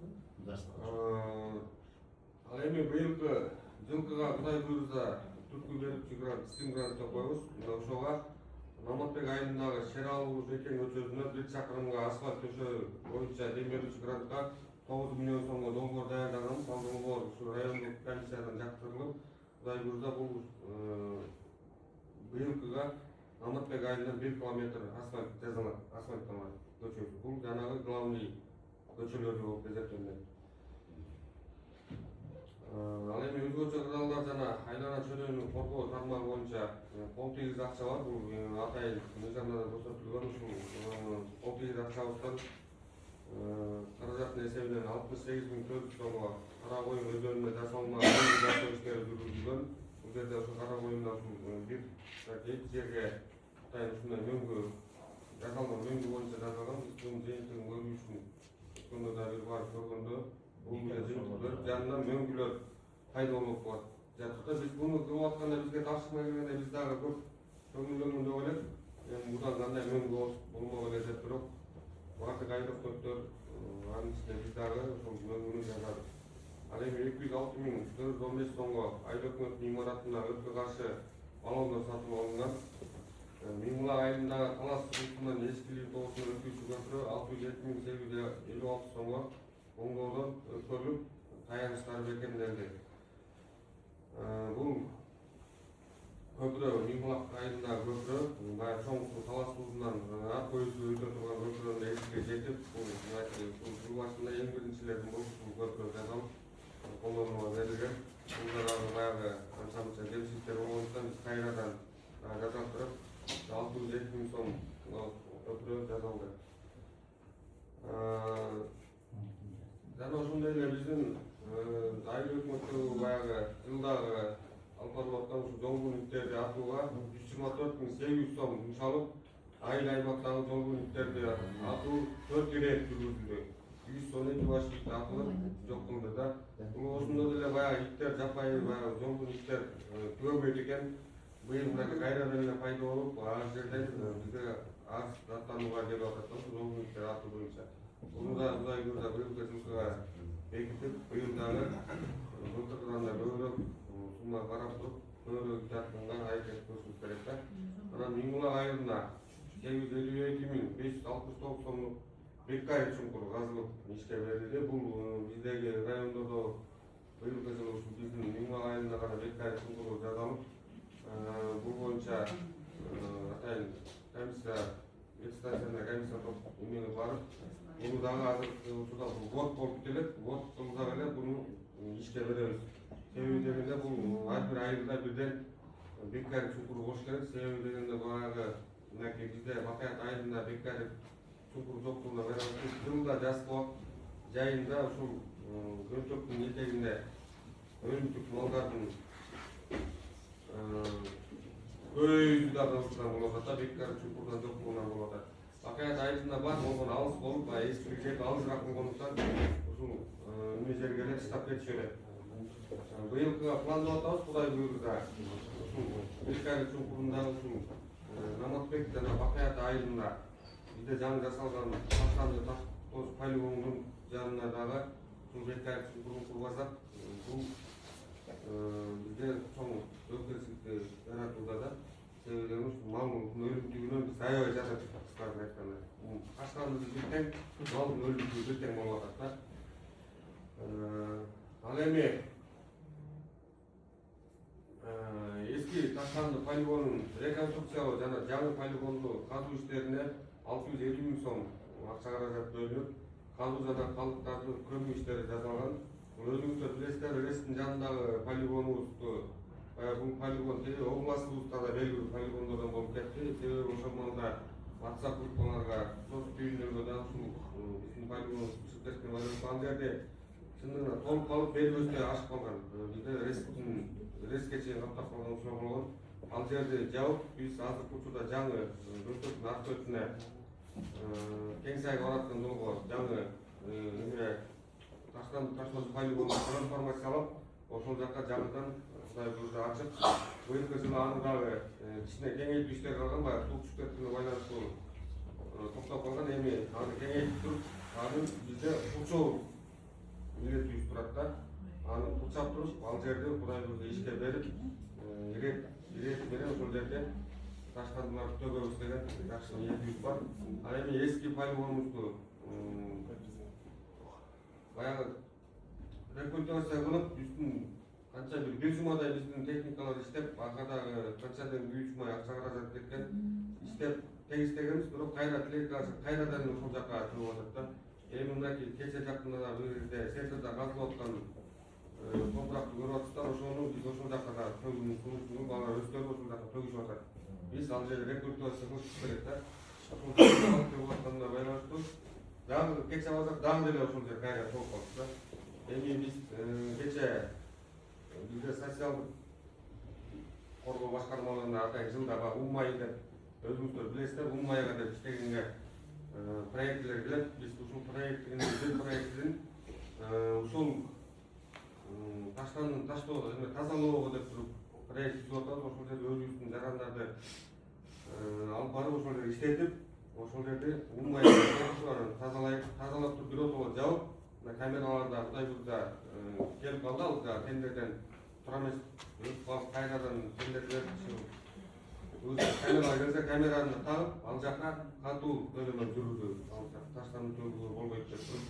Ал эми быйылкы жылкыга Кудай буйрса түркү берүүчү грант, стим грант деп коебуз. Ошого Маматбек айылындагы Шералуу Бекен көчөсүнө 1 чакырымга асфальт төшөө боюнча дем берүүчү грантка 9 миллион сомго долбоор даярдаганбыз. Ал долбоор ушу райондук комиссиядан жактырылып, Кудай буйрса бул быйылкыга Маматбек айылынан 1 километр асфальт жасалат, асфальтталат көчөсү. Бул жанагы главный көчөлөрдү болуп эсептелет. Ал эми өзгөчө кырдаалдар жана айлана чөнөөнү коргоо тармагы боюнча кол тийгиз акча бар. Бул атайын мыйзамда көрсөтүлгөн. Ушул кол тийгиз акчабыздан каражаттын эсебинен 68.400 сомго кара коюн өзөнүнө жасалмаган иштери жүргүзүлгөн. Бул жерде ошол кара коюнда бир жерге атайын ушундай мөңгү жасалган, мөңгү боюнча жасалган. Биз бунун жыйынтыгын көрүү үчүн өткөндө да бир барып көргөндө бул жыйынтыктар жанынан мөңгүлөр пайда болуп жатты. Биз буну кылып атканда бизге тапшырма келгенде биз дагы көп көңүлдөнгөн деп ойлойм. Эми мындан кандай мөңгү болмок эле деп туруп, баардык айрөктөр анын ичинде биз дагы ошол мөңгүнү жасадык. Ал эми 206.415 сомго айыл өкмөтүнүн имаратына өрткө каршы баллондор сатып алынган. Миңбулак айылындагы Талас сулусунан Эскилүү тоосуна өтүүчү көпүрө 607.856 сомго оңдоодон өткөрүлүп, таянычтары бекемделди. Бул көпүрө Миңбулак айылындагы көпүрө, баягы чоң суу Талас сулусунан ат көйүүсү өтө турган көпүрөнүн эскиге жетип, бул жыл башында эң биринчилердин болуп бул көпүрө жасалып, колдонууга берилген. Бул дагы баягы анча-мынча кемчиликтер болгондуктан биз кайрадан жасаттырып 602.000 сомго көпүрө жасалды. Жана ошондой эле биздин айыл өкмөтү баягы жылдагы алып барып аткан ушу жол күнүктөрдү атууга 124.800 сом жумшалып, айыл аймактагы жол күнүктөрдү атуу 4 ирет жүргүзүлдү. 112 баш ит атылып жок кылынды да. Бул ошондой эле баягы иттер жапайы баягы жол күнүктөр көбөйдү экен. Быйыл мына кайрадан эле пайда болуп, ал жерден бизге аз даттанууга келип атат да жол күнүктөр атуу боюнча. Буну да Кудай буйрса быйылкы жылкыга бекитип, быйыл дагы былтыркыдан да көбүрөөк сумма карап туруп, көбүрөөк жатканга аракет кылышыбыз керек да. Анан Миңбулак айылына 852.569 сомдук Беккарий чуңкуру казылып ишке берилди. Бул биздеги райондордо быйылкы жылы ушу биздин ыңгал айында гана Беккарий чуңкуру жасалып, бул боюнча атайын комиссия станциясына комиссия топ эмени барып, муну дагы азыркы учурда год болуп келет. Год кылсак эле буну ишке беребиз. Себеби дегенде бул ар бир айылда бирден Беккарий чуңкуру болуш керек. Себеби дегенде баягы мынакей бизде Бакаят айылында Беккарий чуңкуру жоктугуна байланыштуу жылда жаз кылып жайында ушул көнтөктүн этегинде өлүмтүк малдардын көйүнү да кылсаң болуп атат. Беккарий чуңкурунан жоктугунан болуп атат. Бакаят айылында бар болгон алыс болуп, эски жерге алысыраак болгондуктан ушул эме жерге эле штаб кетишет. Быйылкыга пландап атабыз, Кудай буйрса. Ушул Беккарий чуңкурундагы ушул Наматбек жана Бакаят айылында бизде жаңы жасалган таштанды таш полигондун жанына дагы ушул Беккарий чуңкурун курбасак, бул бизде чоң өкүлчүлүктү жаратууда да. Себеби ушул малдын өлүмтүгүнөн биз аябай жатат, кыскасы айтканда. Таштанды биртең, малдын өлүмтүгү биртең болуп атат да. Ал эми эски таштанды полигонун реконструкциялоо жана жаңы полигонду казуу иштерине 650 миң сом акча каражат бөлүнүп, казуу жана калдыктарды көмүү иштери жасалган. Өзүңүздөр билесиздер, Рестин жанындагы полигонубузду, бул полигон областыбызда да белгилүү полигондордон болуп кетти. Себеби ошол маалда WhatsApp группаларга, соц түйүндөргө да ушул биздин полигонубуз чыгып кеткен байланыштуу. Ал жерде чындыгында толуп калып бербөстөй ашып калган. Бизде Реске чейин каптап калган учур болгон. Ал жерди жабып, биз азыркы учурда жаңы Көнтөктүн арт өтүнө кең сайга бараткан жолго жаңы эме таштанды ташбас полигонду трансформациялап, ошол жакка жаңыдан Кудай буйрса ачып, быйылкы жылы аны дагы кичине кеңейтүү иштери калган, баягы суу түшүп кеткенге байланыштуу токтоп калган. Эми аны кеңейтип туруп, аны бизде курчоо милдетибиз турат да. Аны курчап туруп, ал жерде Кудай буйрса ишке берип, ирет менен ошол жерде таштандыларды төгөбүз деген жакшы ниетибиз бар. Ал эми эски полигонубузду баягы рекультивация кылып, үстүн канча бир жумадай биздин техникалар иштеп, аркадагы канчадан күйчүмай акча каражат кеткен, иштеп тегистегенбиз, бирок кайра тилек кайрадан ошол жакка чыгып атат да. Эми мынакей кече жакында да бул жерде центрде казылып аткан топуракты көрүп атсыздар, ошону биз ошол жакка да төгүүнүн сунушун балдар өздөрү ошол жакка төгүшүп атат. Биз ал жерде рекультивация кылышыбыз керек да. Ошол жакка төгүп атканына байланыштуу дагы кече бардык, дагы деле ошол жер кайра толуп калды да. Эми биз кече бизде социалдык коргоо башкармаларына атайын жылда Умай деп өзүңүздөр билесиздер, Умайга деп иштегенге проекттер келет. Биз ушул проекттин бир проектин ушул таштандын тазалоого деп туруп проект түзүп атабыз. Ошол жерде өзүбүздүн жарандарды алып барып, ошол жерде иштетип, ошол жерде Умайга тазалап туруп биротоло жабып, камераларда Кудай буйрса келип калды. Ал тендерден тура эмес, өтүп калып кайрадан тендерлер камера келсе камераны тагып, ал жака катуу төлөмө жүргүзүү, ал таштанды төгүүгө болбойт деп туруп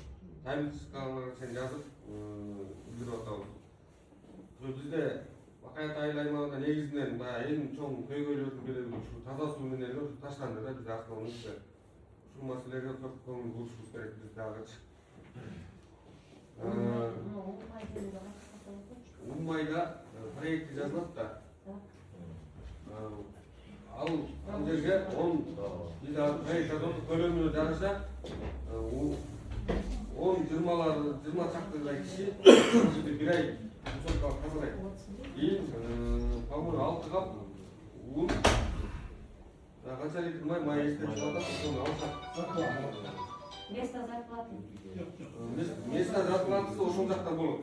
табличкаларга чейин жазып билдирип атабыз. Бизде Бакаят айыл аймагында негизинен баягы эң чоң көйгөйлөрдүн бири ушул таза суу менен таштанды да бизде основной иши. Ушул маселеге көп көңүл бурушубуз керек биз дагы. Умайда проекти жазылат да. Ал жерге 10 биз проект жазып көлөмүнө жараша 10-20 чактыдай киши бир ай учеткалык тазалайт. Кийин по-моему 6 кап ун канча литр май эстеп чыгат, ошону алышат. Место зарплаты ошол жакта болот.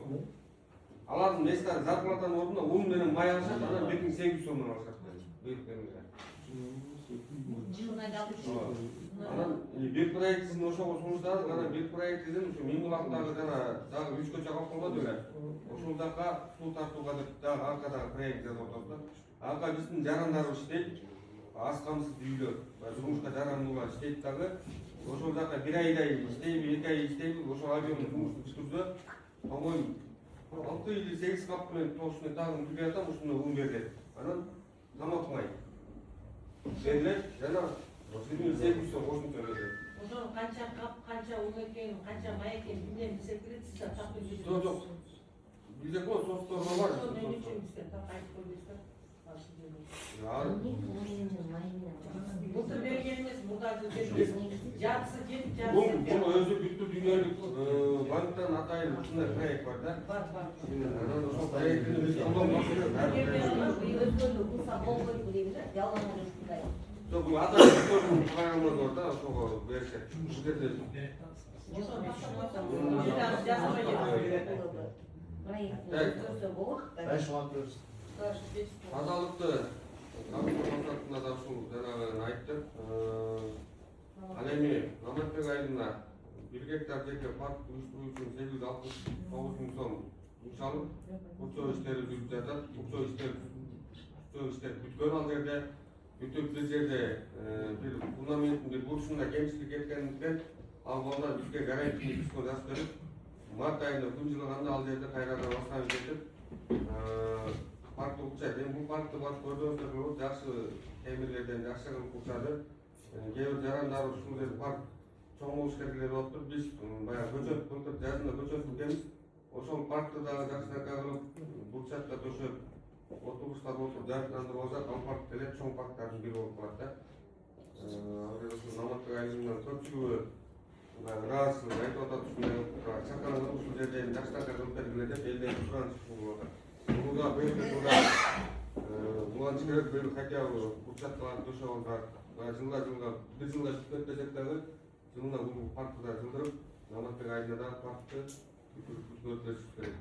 Алардын место зарплатанын ордуна ун менен май алышат, анан 2800 сомдон алышат. Анан бир проектисин ошого сунуштадык, анан бир проектисин ушу Миңбулактагы жана дагы 3 көчө калып калбады беле. Ошол жака суу тартууга деп дагы аркадагы проект жазып атабыз да. Арка биздин жарандар иштейт, аз камсыз үйлөр, жумушка жарандуулар иштейт дагы. ошол жака 1 айдай иштейби, 2 ай иштейби, ошол объемдуу жумушту бүткүрсө, по-моему 6 или 8 кап менен тоошуна тагын билбей атам, ушуну берди. Анан тамак май берилет жана 2800 сом кошумча берилет. Ошону канча кап, канча un экенин, канча май экенин билем десе керек, сиз так билбейсиз. Жок. Билет го состорго бар. Ошону эмне үчүн бизге так айтып койбойсуздар? Былтыр берген эмес, мурда жартысы жетип Бул өзү бүттү дүйнөлүк банктан атайын ушундай проект бар да. бар. Анан ошол проекттин биз колдонмак керек. Өзгөлүү кылса болбойт дейбиз, жалган ушундай. Жок, бул атайын программа бар да, ошого беришет. Бул жерде Ошону жасабай кетет. Проектти өткөрсө болот. Байшуңат тазалыкты мақсатында да ушул жанагы айттым. Ал эми Наматбек айылына 1 гектар жерге парк уюштуруу үчүн 869 миң сом жумшалып, курчоо иштери жүрүп жатат. Курчоо иштер бүткөн ал жерде. Бүтүп бир жерде бир фундаменттин бир бурчунда кемчилик кеткендиктен ал балдар бизге гарантия түзгөн жазып берип, март айында күн жылыганда ал жерде кайрадан баштап кетип, паркты курчат. Эми бул паркты барып көрсөңүздөр болот, жакшы темирлерден жакшы кылып курчады. Кээ бир жарандары ушул жерде парк чоң болуш керек деп атып, биз баягы көчөт былтыр жазында көчөт бүткенбиз. Ошол паркты дагы жакшыраак кылып, бурчатка төшөп, автобустар болуп жарыктандырып алсак, ал парк деле чоң парктардын бири болуп калат да. Ал жерде ушул Наматбек айылынын көпчүлүгү ыраазычылык айтып атат, ушундай чакырылып ушул жерде жакшыраак кылып бергиле деп элден сураныч болуп атат. Буга булганчы керек бир хотя бы бурчаткаларды төшөп алсак, жылга бир жылда бүтпөсөк дагы жылына бул паркты да жылдырып, Наматбек айылына да паркты бүткөрүп беришибиз керек.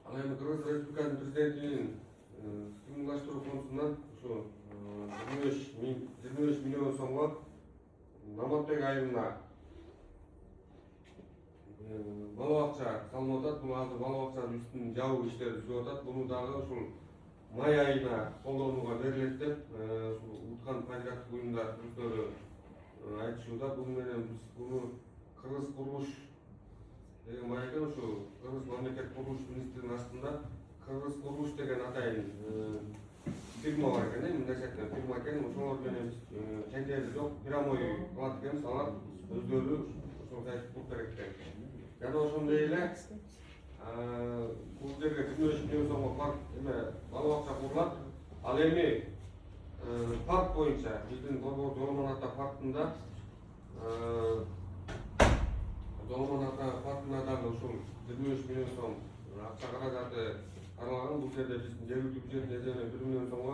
Ал эми Кыргыз Республикасынын президентинин стимулдаштыруу фондунан ушу 25 миллион сомго Наматбек айылына бала бакча салынып атат. Бул азыр бала бакчанын үстүн жабуу иштери жүрүп атат. Буну дагы ушул май айына колдонууга берилет деп Уткан патриоттук уюмдар өздөрү айтышууда. Буну менен биз буну Кыргыз курулуш деген бар экен, ушу Кыргыз мамлекет курулуш министринин астында Кыргыз курулуш деген атайын фирма бар экен, мындайча фирма экен. Ошолор менен тендери жок, прямой кылат экенбиз, алар өздөрү ошол сайтты куруп берет экен. Жана ошондой эле бул жерге 25 миллион сомго парк бала бакча курулат. Ал эми парк боюнча биздин Борбор Жоломон ата паркында дагы ушул 25 миллион сом акча каражаты каралган. Бул жерде биздин жергиликтүү бюджеттин эсебинен 1 миллион сомго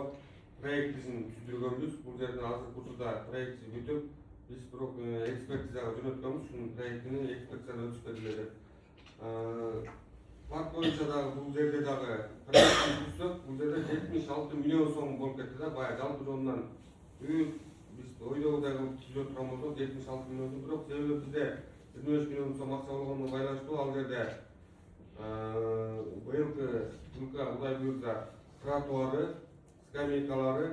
проектисин түзүлгөнбүз. Бул жерде азыркы учурда проектиси бүтүп, биз бирок экспертизага жөнөткөнбүз. Ушунун проектини экспертизадан өтүшпөдүлө деп. Парк боюнча дагы бул жерде дагы проектти түзсөк, бул жерде 76 миллион сом болуп кетти да. Баягы жалпы жонунан биз ойдогудай кылып түзүп турган болсок 76 миллион сом, бирок себеби бизде 25 миллион сом акча болгондо байланыштуу ал жерде быйылкы жылкы Кудай буйрса тротуары, скамейкалары,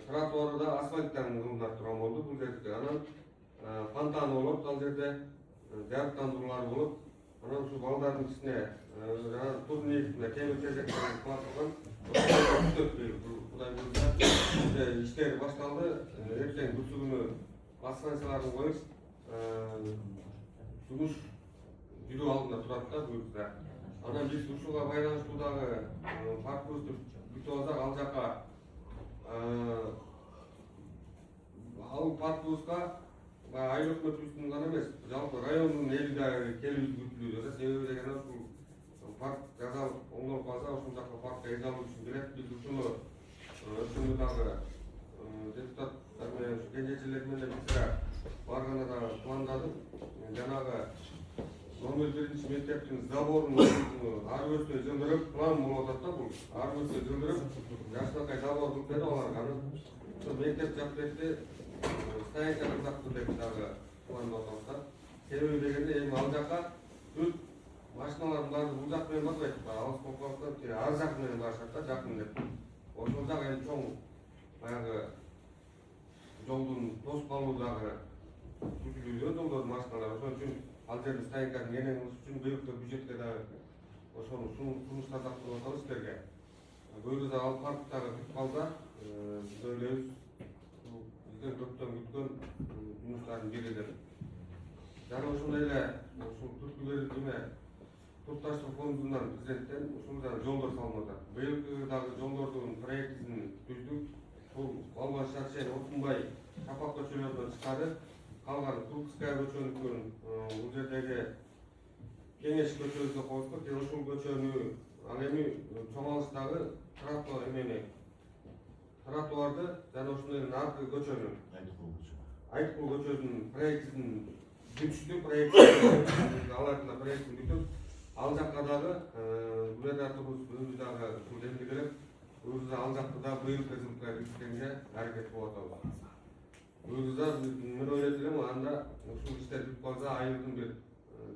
тротуары да асфальттан кылынып турган болду бул жерде. Анан фонтан болот ал жерде, жарыктандыруулар болот. Анан ушу балдардын ичине турник, темир-терсектерди кыла турган Кудай буйрса иштер башталды. Эртең күтүү күнү станцияларын коюп жумуш жүрүү алдында турат да буйрса. Анан биз ушуга байланыштуу дагы паркыбызды бүтүп алсак, ал жака ал паркыбызга айыл өкмөтүбүздүн гана эмес, жалпы райондун эли дагы келүүбү күтүлүүдө да. Себеби дегенде ушул парк жасалып оңдолуп калса, ошол жака паркка эже алуу үчүн келет. Биз ушуну өткөндө дагы депутаттар менен кеңешчилер менен бизге барганда да пландадык. Жанагы номер 1 мектептин заборун ар бирсине жылдырып, план болуп атат да бул. Ар бирсине жылдырып, жакшынакай забор кылып берип аларга. Ошо мектеп жак бетте станция кырсакты деп дагы пландап атат. Себеби дегенде эми ал жака бүт машиналардын баары бул жак менен барбайт. Алыс болуп калса, ар жак менен барышат да, жакын деп. Ошол жак эми чоң баягы жолдун тосуп калуу дагы түзүлүүдө жолдордун машиналары. Ошон үчүн ал жерде стоянканы кенен кылыш үчүн быйылкы бюджетке дагы ошону сунуштарды кылып атабыз силерге. Быйыл ал парк дагы бүтүп калса, биз ойлойбуз бизден көптөн күткөн жумуштардын бири деп. Жана ошондой эле ушул түркүлөр эме Топташтыруу фондунан президенттен ушул жолдор салынып атат. Быйылкы дагы жолдордун проектин түздүк. Бул Балбаш Шаршен, Отунбай, Шапак көчөлөрүнөн тышкары калган Туркская көчөнүкүн бул жердеги Кеңеш көчөсүнө коюштук. Ошол көчөнү ал эми чоң алыштагы тротуарды жана ошондой наркы көчөнү Айткул көчөсүнүн проектин бүтүштү. Алардын проектин бүтүп ал жакка дагы губернаторубуз өзү дагы ушул эмгилеп өзү ал жакты да быйылкы жылга киргизгенге аракет кылып атабыз. Өзү мен ойлойт элем анда ушул иштер бүтүп калса айылдын бир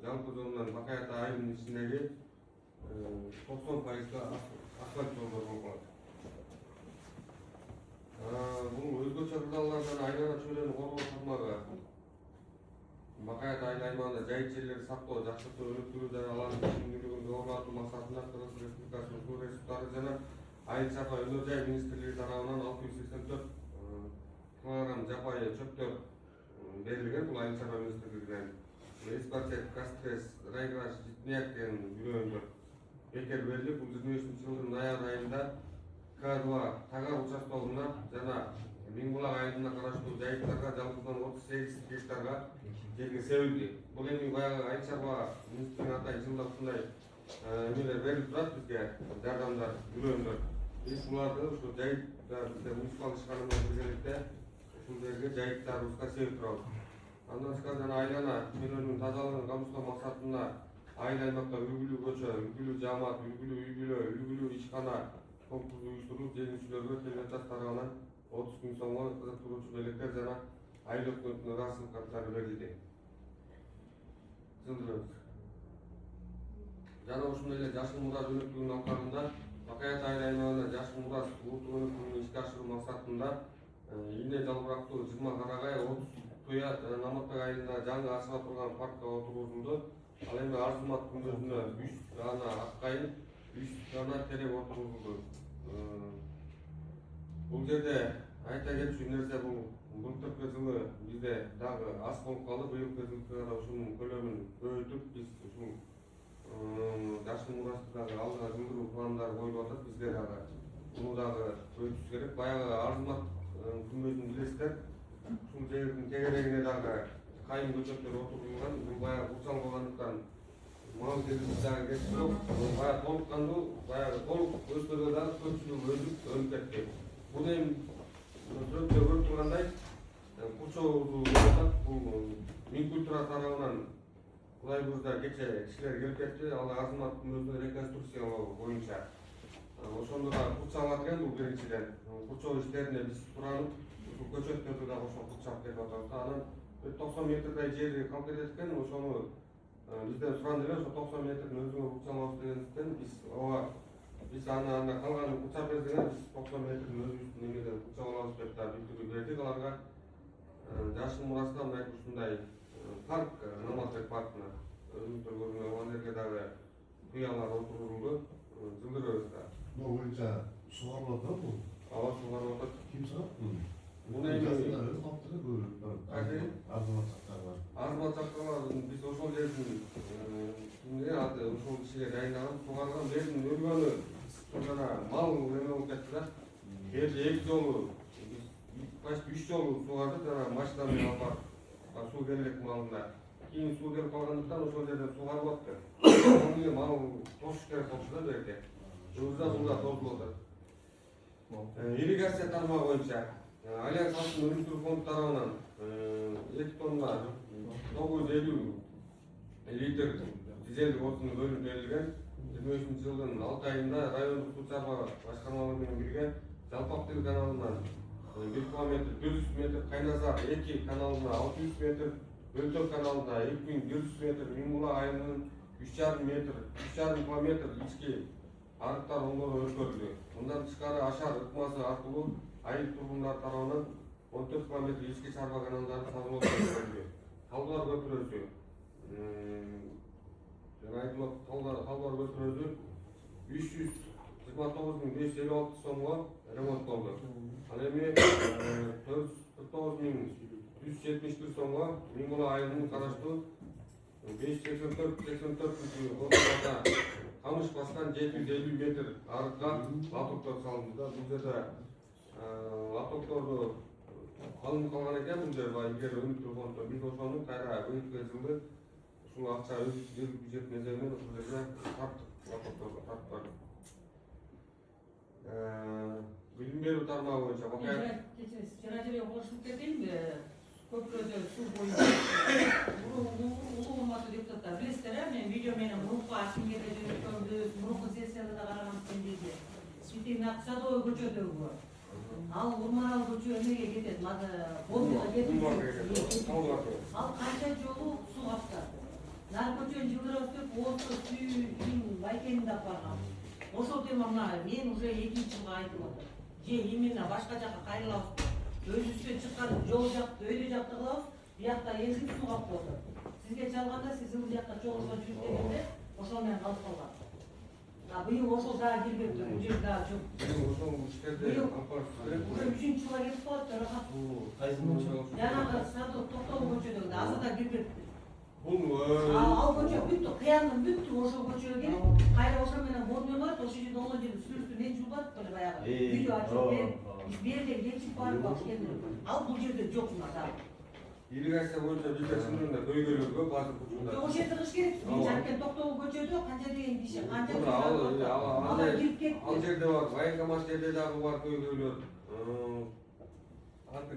жалпы жолунан Бакай Ата айылынын ичиндеги 90% асфальт жолдор болуп калат. Бул өзгөчө кырдаалдардан айлана чөйрөнү коргоо тармагы Бакай Ата айыл аймагында жайыт жерлерди сактоо, жакшыртуу, өнүктүрүү жана алардын тиимдүүлүгүн жогорулатуу максатында Кыргыз Республикасынын суу ресурстары жана айыл чарба өнөр жай министрлиги тарабынан 684 килограмм жапайы чөптөр берилген. Бул айыл чарба министрлигинен Эспарчек, Кастрес, Райграш, Житнияк деген бирөөндө бекер берилип, бул 23 жылдын ноябрь айында К2 Тагар участоосуна жана Миңбулак айылына караштуу жайыттарга жалпыдан 38 гектарга жерге себилди. Бул эми баягы айыл чарба министринин атайын жылда ушундай эмелер берилип турат бизге, жардамдар, бирөөндөр. Биз буларды ушу жайытта бизде муниципал ишкана менен биргеликте ушул жерге жайыттарыбызга себип турабыз. Андан тышкары жана айлана чөйрөнүн тазалыгын камсыздоо максатында айыл аймакта үлгүлүү көчө, үлгүлүү жаамат, үлгүлүү үй бүлө, үлгүлүү ишкана конкурсу уюштурулуп, жеңүүчүлөргө Келбетас тарабынан 30 000 сомго кызыктыруучу белектер жана айыл өкмөтүнүн расыл карттары берилди. Жана ошондой эле Жашыл Мурас өнүктүрүүнүн алкагында Бакай Ата айыл аймагында Жашыл Мурас улуттук өнүктүрүүнү ишке ашыруу максатында ийне жалбырактуу 20 карагай, 30 туя жана Наматбек айылында жаңы ачыла турган паркка отургузулду. Ал эми Арзымат күндөзүнө 3 дана аккайын, 3 дана терек отургузулду. Бул жерде айта кетчү нерсе бул былтыркы жылы бизде дагы аз болуп калды. Быйылкы жылга да ушунун көлөмүн көбөйтүп, биз ушул Жашыл Мурасты дагы алдыга жылдыруу пландары коюлуп атат. Бизге дагы буну дагы көбөйтүш керек. Баягы Арзымат күнбөзүн билесиздер. Ушул жердин тегерегине дагы кайын көчөттөр отурулган. Бул баягы курчал болгондуктан мал киргизип дагы кетти жок. Баягы толуккандуу, баягы толук өспөдө дагы көпчүлүк өнүп кетти. Буну эми сөзгө көрүп тургандай курчообузду атат. Бул Минкультура тарабынан Кудай буюрса кече кишилер келип кетти. Ал Арзымат күнбөзүн реконструкциялоо боюнча. Ошондо да курчалат экен бул биринчиден. Курчоо иштерине биз туранып, ушул көчөттөрдү дагы ошо курчап кетип атабыз. Анан 90 метрдей жери калп кетет экен. Ошону бизден суранды эле, ошо 90 метрдин өзүңөр курчалабыз дегендиктен биз аны калганын курчап берсеңер, биз 90 метрдин өзүбүздүн эмеден курчап алабыз деп да билдирүү бердик аларга. Жашыл Мураста мына ушундай парк, Наматбек паркына өзүңүздөр көргөн болгон жерге дагы кыялар отурулду. Жылдырыбыз да. Могу боюнча сугарылып атат бул. Ооба, сугарылып атат. Ким сурат? Буну эми Арзымат жактагы биз ошол жердин ошол кишиге дайындаган сугарган жердин өргөнү жана мал эме болуп кетти да. Жерди 2 жолу почти 3 жолу сугардык жана машина менен алып барып суу келбек маалында. Кийин суу келип калгандыктан ошол жерден сугарып атты. Аны мал тосуш керек болчу да берде. Бул да тосулуп атат. Ирригация тармагы боюнча Альянс Алтын өнүктүрүү фонду тарабынан 2 тонна 950 литр дизелдик отун бөлүнүп берилген. 23 жылдын 6 айында райондук суу чарба башкармалары менен бирге Жалпак Тил каналынан 1 километр 400 метр, Кайназар 2 каналына 600 метр, Өлтөк каналына 2100 метр, Миңбулак айылынын 3,5 километр ички арыктар оңдоо өткөрүлдү. Мындан тышкары Ашар ыкмасы аркылуу айыл тургундары тарабынан 14 километр ички чарба каналдары тазалоо. Талбар көпүрөсү. Жана айтылып Талбар көпүрөсү 329.556 сомго ремонт болду. Ал эми 449.171 сомго Миңгула айылынын караштуу 584 отурда камыш баскан 750 метр арыкка латоктор салынды. Бул жерде латокторду алынып калган экен. Бул жер эгер өнүктүү фонддо биз ошону кайра өнүткүзүлдү. Ушул акча өз бюджет мезгилинен ушул жерге тарттык, латокторду тарттык. Билим берүү тармагы боюнча жана жерге кошулуп кетейинби? Көпүрөдө суу боюнча улуу урматтуу депутаттар, билесиздер, мен видео менен мурунку Акимгерде жөнөткөнбүз, мурунку сессияда да караган сендерди. Ситимак Садовый көчөдөгү. Ал Урманал көчө эмеге кетет, Бомбуга кетет. Ал канча жолу суу каптады. Нар көчөнү жылдырабыз деп, Оосто сүйүн байкенинде алып барган. Ошол тема мына мен уже 2 жылга айтып атам. Же именно башка жакка кайрылабыз. Өзүбүздөн чыккан жол жакты, өйдө жакты кылабыз. Биякта элдик суу каптап отур. Сизге чалганда сиз ыл жакка чогулуп жүрүп дегенде ошол менен калып калган. Быйыл ошол дагы кирбептир, бул жер дагы жок. ошол иштерде кампарып Уже 3-жылга кетип калат да рахат. Жанагы Садов Токтогул көчөдөгү азыр да кирбептир. Ал көчө бүттү, кыяндын бүттү ошол көчөгө келип, кайра ошол менен бордон барып, ошол жерде оңой жерде сүрүстүнөн жулбат беле баягы. Видео ачып берип, биз берден кечип барып келдик. Ал бул жерде жок мына. Ирригация боюнча бизде чындыгында көйгөйлөр көп азыр учурда. Ошол жерде кыш керек. Мен жанкен Токтогул көчөдө канча деген киши, канча киши кирип кетти. Ал жерде бар, военкомат жерде дагы бар көйгөйлөр.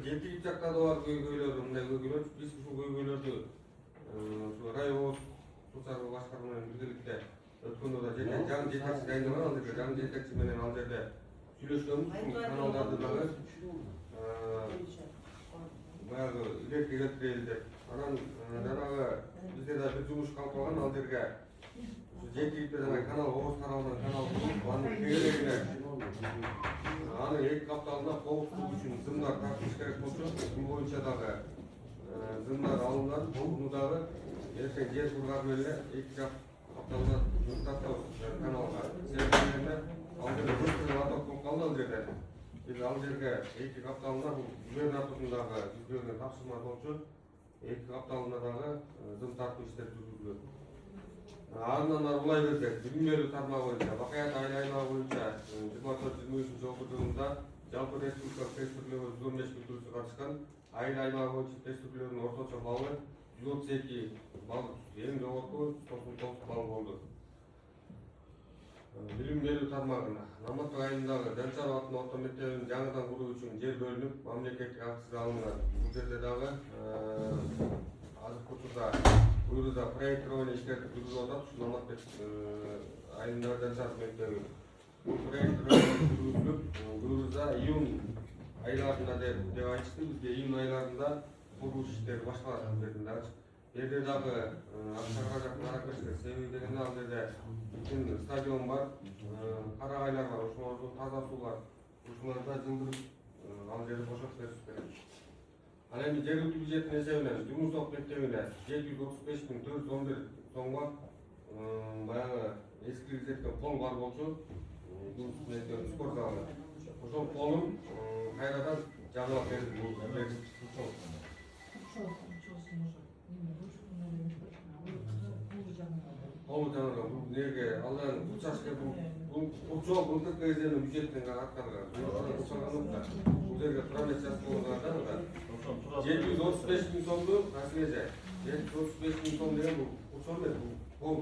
Жетип жакта да бар көйгөйлөр, мындай көйгөйлөр. Биз ушул көйгөйлөрдү район суу чарба башкарма менен биргеликте өткөндө да жетекчи дайындаган, ал жерде жаңы жетекчи менен ал жерде сүйлөшкөнбүз. Каналдарды дагы баягы илерге келтирели деп. Анан жанагы бизде да бир жумуш калып калган, ал жерге жетиипте жанагы канал Ооз тарабынан канал куруп, анын тегерегине анын 2 капталына коопсуздук үчүн зымдар тартыш керек болчу. Бул боюнча дагы зымдар алынган. Буну дагы эртең жер кургазып эле 2 жак капталына тартабыз каналга. Себеби ал жерде көптөгөн аток болуп калды ал жерде. Биз ал жерге 2 капталына бул губернатордун дагы биз берген тапшырма болчу. 2 капталына дагы зым тартуу иштери жүргүзүлөт. Андан ары улай берсек, билим берүү тармагы боюнча Бакаят айыл аймагы боюнча 24-23 окуучунда жалпы республикалык тест түрүлөрү 115 бүтүрүүчү катышкан. Айыл аймагы боюнча тест түрүлөрүнүн орточо баллы 132 балл, эң жогорку 99 балл болду. Билим берүү тармагына Наматбек айылындагы Жанчаров аттуу орто мектебин жаңыдан куруу үчүн жер бөлүнүп, мамлекеттик акчага алынган. Бул жерде дагы азыркы учурда буюрда проектирование иштери жүргүзүлүп атат. Ушу Наматбек айылындагы Жанчаров мектеби проектирование жүргүзүлүп, буюрда июнь айларында деп айтышты. Бизге июнь айларында курулуш иштери башталат дедилер. Жерде дагы акча каражатын карап беришет. Себеби дегенде ал жерде бүтүн стадион бар, карагайлар бар, ошолорду таза суулар, ушуларда жылдырып ал жерди бошотуп бериш керек. Ал эми жергиликтүү бюджеттин эсебинен Жумусок мектебине 735.411 сомго баягы эскирткен кол бар болчу. Бул спорт залы. Ошол колун кайрадан жабылып берди. Колу жанагы бул неге алдан участке бул жол былтыр кезден бюджеттен аткарылган. Бул жерге промет жасалган да. 735.000 сомду расмеже. 735.000 сом деген бул учор эмес, бул кол.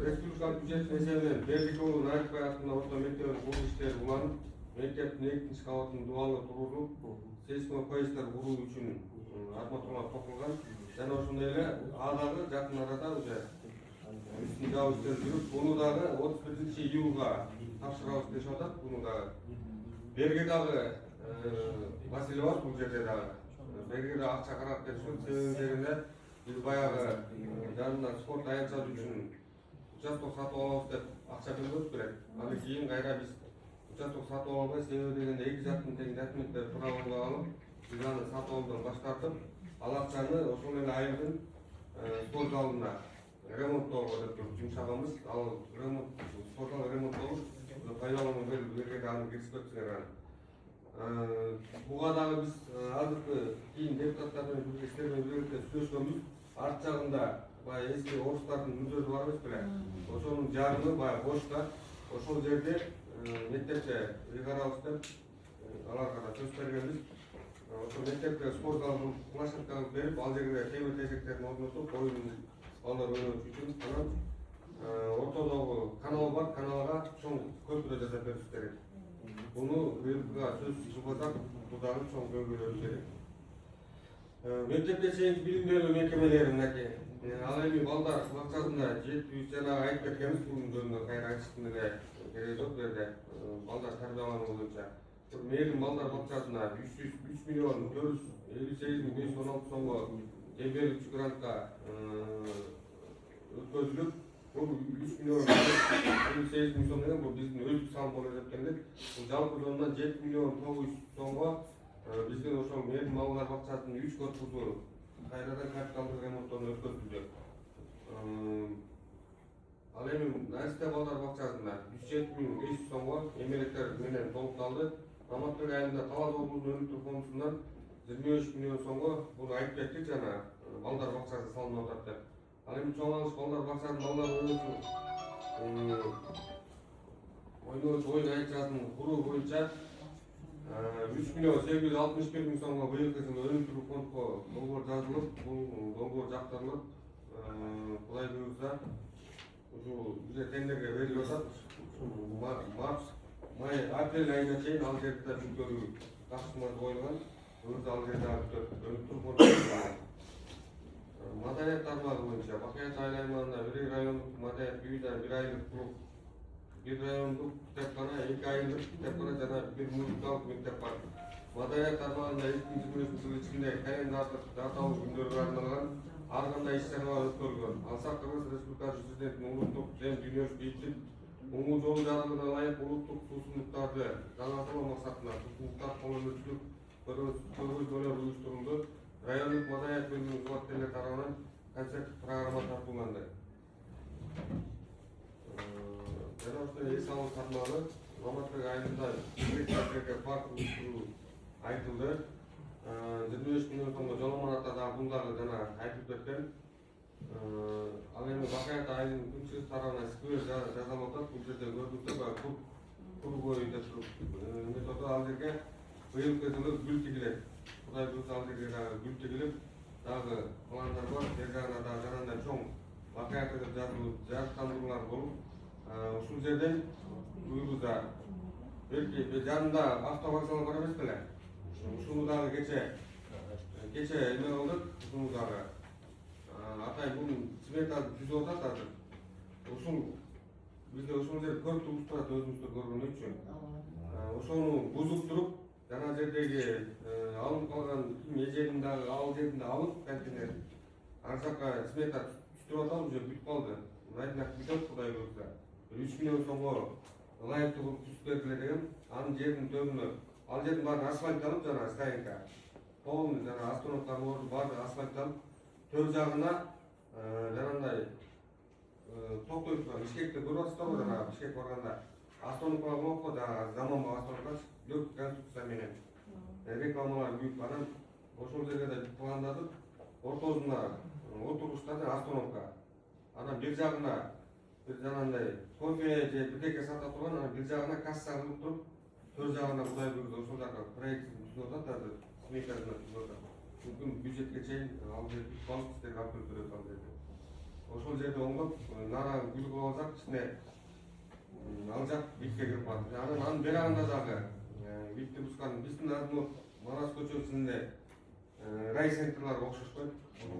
Республикалык бюджеттин эсебинен Бердикову Нарыкбай аттуу орто мектебин куруу иштери уланып, мектептин 2-чи кабатын дубалы турулуп, сейсмопоездар куруу үчүн арматуралар токулган. Жана ошондой эле дагы жакын арада уже үстүн жабуу иштери жүрүп, буну дагы 31 июлга тапшырабыз дешип атат. Буну дагы берге дагы маселе бар бул жерде дагы. Берге дагы акча карап беришет. Себебинде биз баягы жанынан спорт аянтчасы үчүн участок сатып алабыз деп акча төлөбөс керек. Андан кийин кайра биз участок сатып албай, себеби дегенде 2 жактын тең документтер туура болбой калып, биз аны сатып алуудан баш тартып, ал акчаны ошол эле айылдын спорт залына ремонттоого деп туруп жумшаганбыз. Ал ремонт спорт залы ремонттолуп, пайдаланууга бергенде аны киргизип кетсеңер. Буга дагы биз азыркы кийин депутаттар менен бирге силер менен бирге сүйлөшкөнбүз. Арт жагында баягы эски орустардын мүзөсү бар эмес беле? Ошонун жарымы баягы бош да. Ошол жерде мектепте ыйгарабыз деп аларга да сөз бергенбиз. Ошол мектепте спорт залын площадка кылып берип, ал жерге темир-тешектерин орнотуп, оюн балдар ойнош үчүн анан ортодогу канал бар, каналга чоң көпүрө жасап бериш керек. Буну быйылга сөз чыгбасак, бул дагы чоң көйгөйлөрү керек. Мектепке чейинки билим берүү мекемелери мынакей. Ал эми балдар бакчасында 700 жана айтып кеткенбиз, бүгүн жөнүндө кайра айтыштын эле кереги жок бу жерде. Балдар тарбиялануу боюнча мээрдин балдар бакчасына 3 миллион 458 миң 516 сомго эмгек грантка өткөзүлүп, бул 3 миллион 458 миң сом деген бул биздин өзүк салым болуп эсептелет. Бул жалпы жонунан 7 миллион 900 сомго биздин ошол мээрдин балдар бакчасынын 3 корпусу кайрадан капиталдык ремонттон өткөзүлдү. Ал эми Насте балдар бакчасында 107 миң 500 сомго эмелектер менен толукталды. Раматбек айылында Талас облусунун өнүктүрүү фондунан 25 миллион сомго буну айтып кеттик жана балдар бакчасы салынып атат деп. Ал эми чоң алыш балдар бакчасынын балдар ойнооч оюн айчасын куруу боюнча 3 миллион 861 миң сомго быйылкы жылы өнүктүрүү фондко долбоор жазылып, бул долбоор жактырылып, Кудай буйрса, ушул бизе тендерге берилип атат. Май апрель айына чейин ал жерде бүткөрүү тапшырмасы коюлган. Өзү ал жерде өнүктүрүү фонду. Маданият тармагы боюнча Бакаят айыл аймагында бир райондук маданият үйүндө бир айлык клуб, бир райондук китепкана, 2 айылдык китепкана жана бир музыкалык мектеп бар. Маданият тармагында 2023 жыл ичинде календардык даталуу күндөргө арналган ар кандай иш-чаралар өткөрүлгөн. Алсак Кыргыз Республикасы президентинин улуттук дем дүйнөлүк бийлик Оңу жол жарыгына ылайык улуттук суусундуктарды жаңартуу максатында суусундуктар колөнүүчүлүк көргөзмөлөр уюштурулду. Райондук маданият бөлүмүнүн кызматкерлери тарабынан концерт программа тартууланды. Жана ошондой эс алуу тармагы Раматбек айылында парк уюштуруу айтылды. 25 миллион сомго жол аманаттар дагы бул дагы жана айтылып кеткен. Ал эми Бакаят айылынын күнчүгүс тарабына сквер жасалып атат. Бул жерде көрдүктө баягы кур бою деп туруп методу ал жерге быйылкы жылы гүл тигилет. Кудай буйрса ал жерге дагы гүл тигилип, дагы пландар бар. Бер жагына дагы жанагындай чоң Бакаят деп жазылып, жарыктандыруулар болуп, ушул жерден буйрса белки жанында автовокзал бар эмес беле? Ушуну дагы кече эме кылдык, ушуну дагы атайын бунун смета түзүп атат азыр. Ушул бизде ушул жер көп туруп турат өзүбүздө көргөн үчүн. Ошону бузуктуруп, жана жердеги алынып калган эжегин дагы ал жеринде алып, контейнер ар жакка смета түзүп атат, уже бүтүп калды. Райдинак бүтөт Кудай буйрса. 3 миллион сомго ылайыктуу кылып түзүп бергиле деген. Анын жеринин төбүнө, ал жердин баары асфальтталып, жана стоянка, полный жана остановкалар баары асфальтталып, төр жагына жанагындай токтойт турган Бишкекте көрүп атасыздар го, жана Бишкек барганда остановкалар болот го, жана заманбап остановка легкий конструкция менен рекламалар büyük. Анан ошол жерге да пландадык. Ортосуна отургучтар жана остановка. Анан бир жагына бир жанагындай кофе же бирдеке сата турган, анан бир жагына касса кылып туруп, төр жагына Кудай буйрса ошол жака проектин түзүп атат азыр, сметасына түзүп атат. Мүмкүн бюджетке чейин ал жерди балық иштерге алып келтирет ал жерде. Ошол жерде оңдоп, нара гүл кылып алсак, ичине ал жак битке кирип калат. Анын берагында дагы битти бускан биздин азмот Манас көчөсүндө райцентрлар окшошпойт.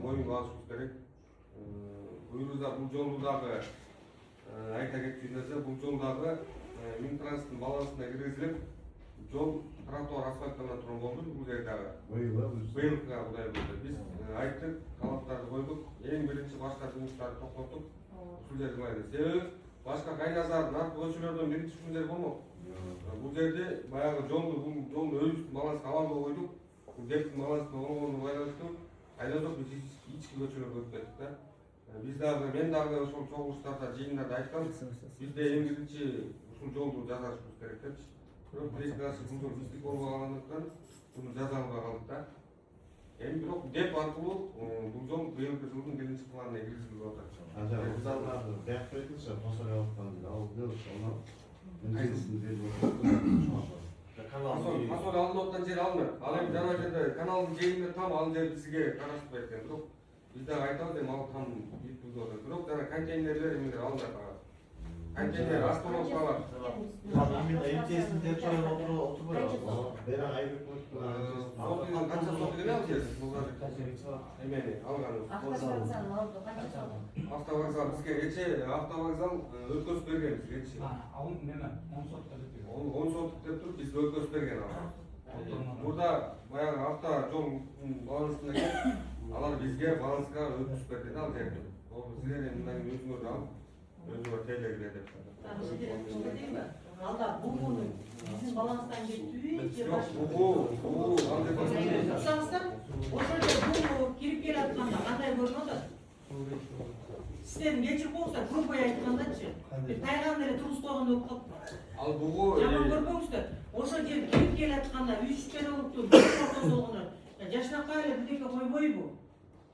Моюнга алышыбыз керек. Буйрса бул жолду дагы айта кетчү нерсе, бул жол дагы Минтранстын балансына киргизилип, жол тротуар асфальтталган турган болду бул жер дагы. Быйылкыга Кудай буйрса биз айттык, талаптарды койдук. Эң биринчи башка жумуштарды токтоттук. Ушул жерди ылайык. Себеби Başka Kaynazar'ın arka köşelерden biri düşkün yer болмок. Bu жерде баягы жолдун өзүбүздүн баланска алабы койдук. Bu дептин балансына болгонуна байланыштуу айдадык биз ички көчөлөргө өтүп кеттик да. Биз дагы мен дагы ошол чогулуштарда жыйындарда айткам. Бизде эң биринчи ушул жолду жасашыбыз керек депчи. Бирок плескасы бул жол биздики болуп калгандыктан буну жаза албай калдык да. Эми бирок деп аркылуу бул жол быйылкы жылдын 1-чи планына киргизилип атат. Анжа кыздардын бияк бетинче пособие алып калды. Ал делиш аны мынчысын деп Масол алынып аткан жер алынат. Ал эми жана жерде каналдын жээгинде там ал жер бизге караштырбайт экен. Бирок биз дагы айтабыз эми ал там жеткизип атат. Бирок жана контейнерлер эмелер алынат ага. Контейнер астына калат. Именно МТС'in территорияда oturuyor. бери айбек Сотудан канча сот келе алабыз? Эмени алганыбыз. Автостанцияны алды канча сот? Автовокзал бизге кечээ автовокзал өткөзүп берген бизге кечээ. Ал неме 10 сотка деп. 10 соттук деп туруп бизге өткөзүп берген ал. Мурда баягы автожол балансына келип алар бизге баланска өткөзүп берди да ал жерди. Ол силер мындан өзүңөр алып өзүңөр тейлегиле деп. Алда бугуну биздин баланстан кетпейби же башка? Бугу ал жерде Ошол бугу кирип келатканда кандай көрүнүп атат? Сиздердин кечирип коюңуздар, грубо айткандачы. Тайган эле туруп койгондой болуп калыптыр. ал бугу Жаман көрбөңүздөр. Ошол жер кирип келатканда 3 переулуктун ортосу болгону жашынакай эле бирдеке койбойбу?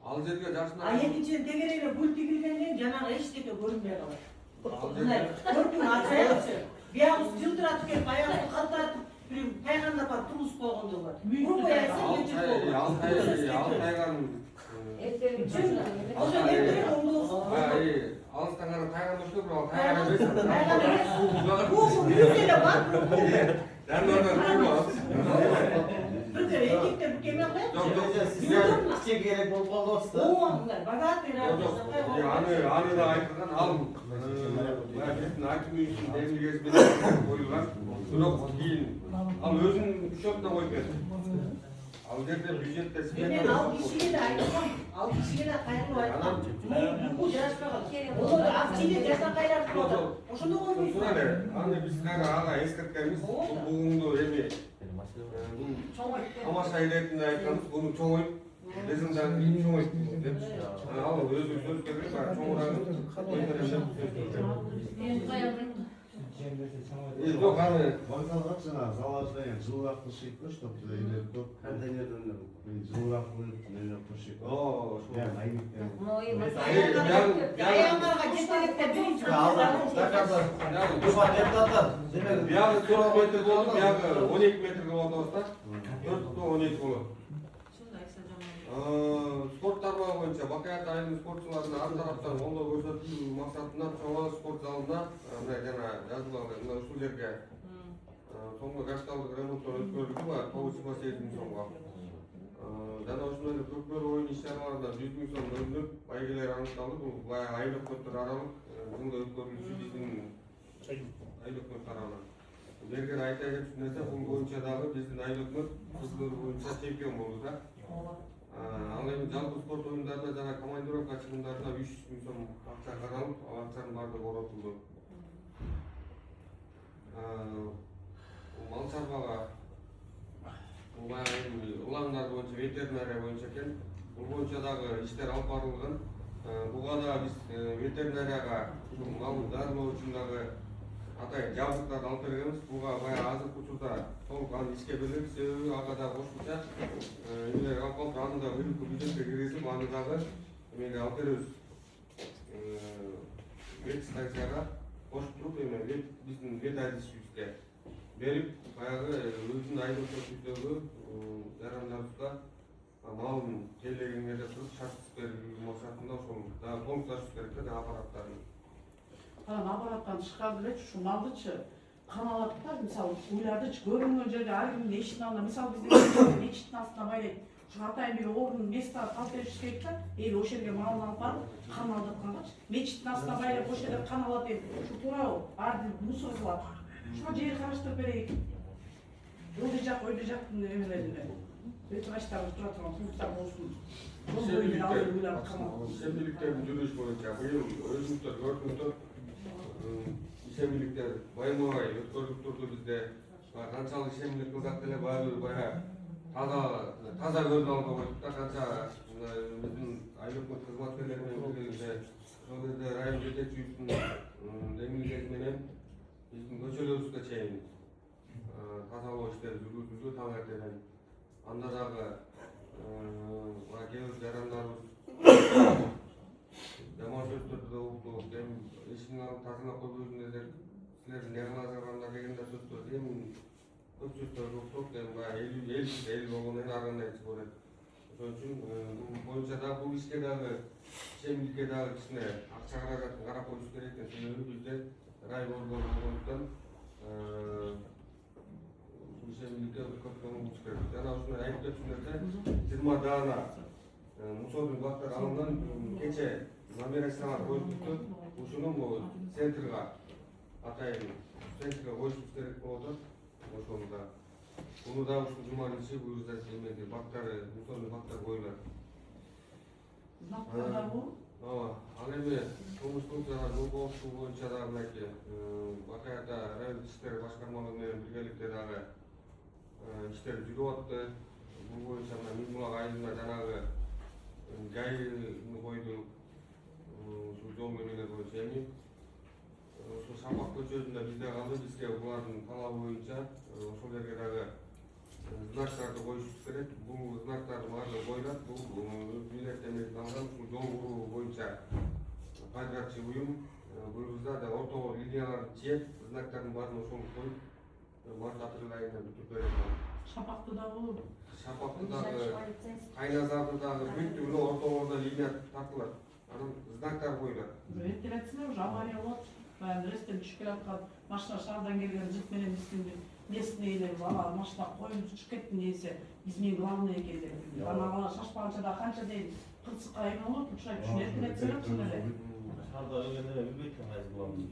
ал жерге жашына Экинчиден тегерегине гүл тигилгенден кийин жанагы эчтеке көрүнбөй калат. ал Мындай жерде көрпүн ачайчы. Биягыбыз жылтыратып келип аягыбызды калтыратып бир тайгандап барып туруп койгондой болот. Грубо айтсам кечирип коюңуз. ал тайган Ошо эмне болду? алыстан карап тайган болчу бирок ал тайган эмес. Бугу бүт эле бар. Жандардан бугу. Бирде эркектер кеме Жок, коётчу. жок. Киче керек болуп калды да. Мындай богатый Аны да айткан ал биздин аким үйүнүн демилгеси коюлган. Бирок кийин ал өзүнүн счетуна коюп берди. Ал жерде бюджетте мен ал кишиге да айткам, ал кишиге да кайрылып айткам. Бул жарашпаган. Ол акчине жашнакайлар туруп атат. Ошондо койбойсуң. аны биз дагы ага эскерткенбиз. Бугуңду эми тамаша иретинде айтканбыз, буну чоңоюп, лизингдан кийин чоңоюп деп. Ал өзү сөз берген, чоңурагын жок аны вокзалга жана залаждаган жылыраак тышыйт да, чтоб эле көп контейнерден жылыраак коюп эле тышыйт. Айбектен. Аяндарга жетеликте биринчи биягы 4 метр болду, биягы 12 метрге болот да. 4-12 болот. Спорт тармагы боюнча Бакаят айылынын спортчуларына ар тараптан колдоо көрсөтүү максатында чоң спорт залына мына жана жазылган мына ушул жерге сомго капиталдык ремонттор өткөрүлдү, 9,8 миң сомго. Жана ошондой эле көкбөр оюн иш-чараларында 100 миң сом бөлүнүп, байгелер аныкталды. Бул баягы айыл өкмөттөр аралык жылда өткөрүлүшү биздин айыл өкмөт тарабынан. Бергер айта кетчү нерсе, бул боюнча дагы биздин айыл өкмөт кыздыр боюнча чемпион болду да. Ал эми жалпы спорт оюндарында жана командировка чыгымдарына 300 миң сом акча каралып, ал акчанын баардыгы оротулду. Мал чарбага уландар боюнча ветеринария боюнча экен. Бул боюнча дагы иштер алып барылган. Буга да биз ветеринарияга малды дарылоо үчүн дагы атайын жабдыктарды алып бергенбиз. Буга баягы азыркы учурда толук аны ишке беребиз. Себеби ага да кошумча эмелер алып калып, аны да быйылкы бюджетке киргизип, аны дагы эмеге алып беребиз. Вет станцияга кошуп туруп, эме биздин вет адисибизге берип, баягы өзүнүн айыл өкмөтүбүздөгү жарандарыбызга малын тейлегенге туруп шарт берүү максатында ошол дагы толукташыбыз керек да аппараттарын. Аппараттан чыккан элечи ушу малдычы каналаттар, мисалы уйлардычы көрүнгөн жерде ар кимдин эшиктин алдына, мисалы биздин эшиктин астына байлайт. Ушу атайын бир орун место алып бериш керек да. Эл ошол жерге малын алып барып каналдаткангачы. Мечиттин астына байлап ошол жерде каналат деп, ушу туурабы? Баары мусор кылат. Ошо жери караштырып берейик. Ылдый жак, ойдой жактын эмелерине. Ветвраштар тура турган пункттар болсун. Шембиликтердин жүрүш боюнча быйыл өзүңүздөр көрдүңүздөр, ишемиликтер байымабай өткөрүлүп турду бизде. Канчалык ишемилик кылсак деле баягы таза көз алдыга коюп да канча биздин айлык кызматкерлер менен биргеликте ошол кезде район жетекчибиздин эмгеги менен биздин көчөлөрүбүзгө чейин тазалоо иштери жүргүзүлдү таң эртеден. Анда дагы кээ бир жарандарыбыз жаман сөздөрдү да уктук, эшиктин алдын тазалап койбойсуңдар, силер эмне кыласыңар деген да сөздөр, көп сөздөрдү уктук, баягы эл болгондон кийин ар кандай иш болот. Ошон үчүн бул боюнча дагы бул ишке дагы ишемиликке дагы кичине акча каражатын карап коюш керек экен. Себеби бизде рай борбору болгондуктан ишемиликке көп көңүл буруш керек. Жана ушуну айтып кетсеңерде 20 даана мусордун бактары алынган кече номерациялар коюлупту. Ушуну центрга атайын центрге коюшубуз керек болуп атат. Ошону да буну да ушул жуманын ичи буюрса эмеги бактары мусордун бактары коюлат. Знактар бар бул? Ал эми кылмыштык жана жол коопсуздугу боюнча дагы мынакей Бакай ата райондук иштер башкармалыгы менен биргеликте дагы иштер жүрүп атты. Бул боюнча Миңбулак айылына жанагы ГАИны койдук. Ушул жол менелер боюнча эми ошол Шапак көчөсүндө бизде калды. Бизге булардын талабы боюнча ошол жерге дагы знактарды коюшубуз керек. Бул знактардын баардыгы коюлат. Бул милдеттенмеси алган ушул жол куруу боюнча пайдагатчы уюм буюрса да ортого линияларды чиеп, знактардын баарын ошол коюп март апрель айында бүтүп берет. Шапакты да бул. Шапакты дагы, Кайназарды дагы бүттүгүнө ортолордо линия тартылат. Анан знактар коюлат. Реттеретсине уже авария болот. Баягы рестен түшүп келаткан машина шаардан келген жыт менен биздин местныйлер бала машина коюп чыгып кетти десе, биз менин главный экен деп. Анага шашпаганча да канча дейин кырсыкка эме болот, ушай түшүнөт ретсине чын эле. Шаарда өлгөндө билбейт экен кайсы буламыз.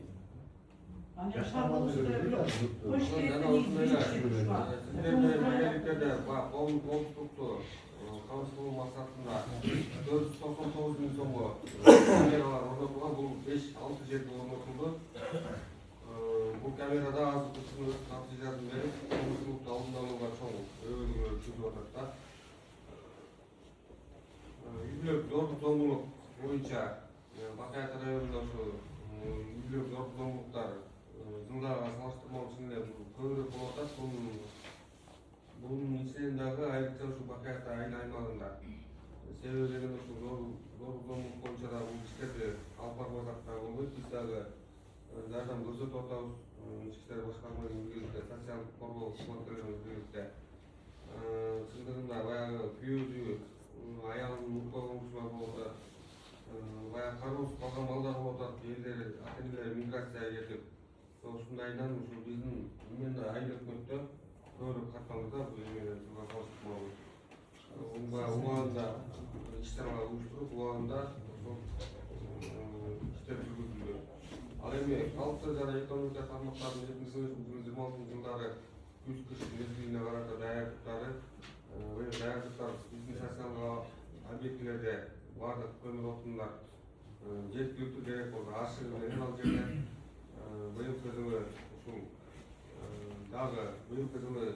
Аны шаарда коюш керек коопсуздукту камсыздоо максатында 499 миң сомго камералар орнотулган. Бул 5-6 жерге орнотулду. Бул камерада азыр өз натыйжасын берип, кылмыштуулукту алдын алууга чоң өбөлгө түзүп атат да. Үйлөр зордук зомбулук боюнча Бакай ата районунда ошо үйлөр зордук зомбулуктар жылдарга салыштырмалуу чын эле көбүрөөк болуп атат. Bunun içinden dağı aylıkça şu Bакай ата айыл аймагында. Себеби деген ушул зордук зомбулук боюнча да бул иштерди алып барбасак да болбойт. Биз дагы жардам көрсөтүп атабыз. Ички иштер башкармалыгы менен биргеликте, социалдык коргоо кызматкерлери менен биргеликте. Чындыгында баягы күйөөсү аялын уркка коңгусулар болуп атат. Баягы кароосуз калган балдар болуп атат. Элдер ата-энелери миграцияга кетип, ушундайдан ушул биздин именно айыл өкмөттө көбүрөөк катталды бул эмелер жылга салыштырмалуу. Убагында иш-чаралар уюштуруп, убагында ошол иштер жүргүзүлдү. Ал эми калктык жана экономика тармактарынын 2020-2026 жылдары күз-кыш мезгилине карата даярдыктар биздин социалдык объектилерде баардык көмүр отундар жеткиликтүү керек болду. Ашыгы менен ал жерде быйылкы жылы ушул дагы быйылкы жылы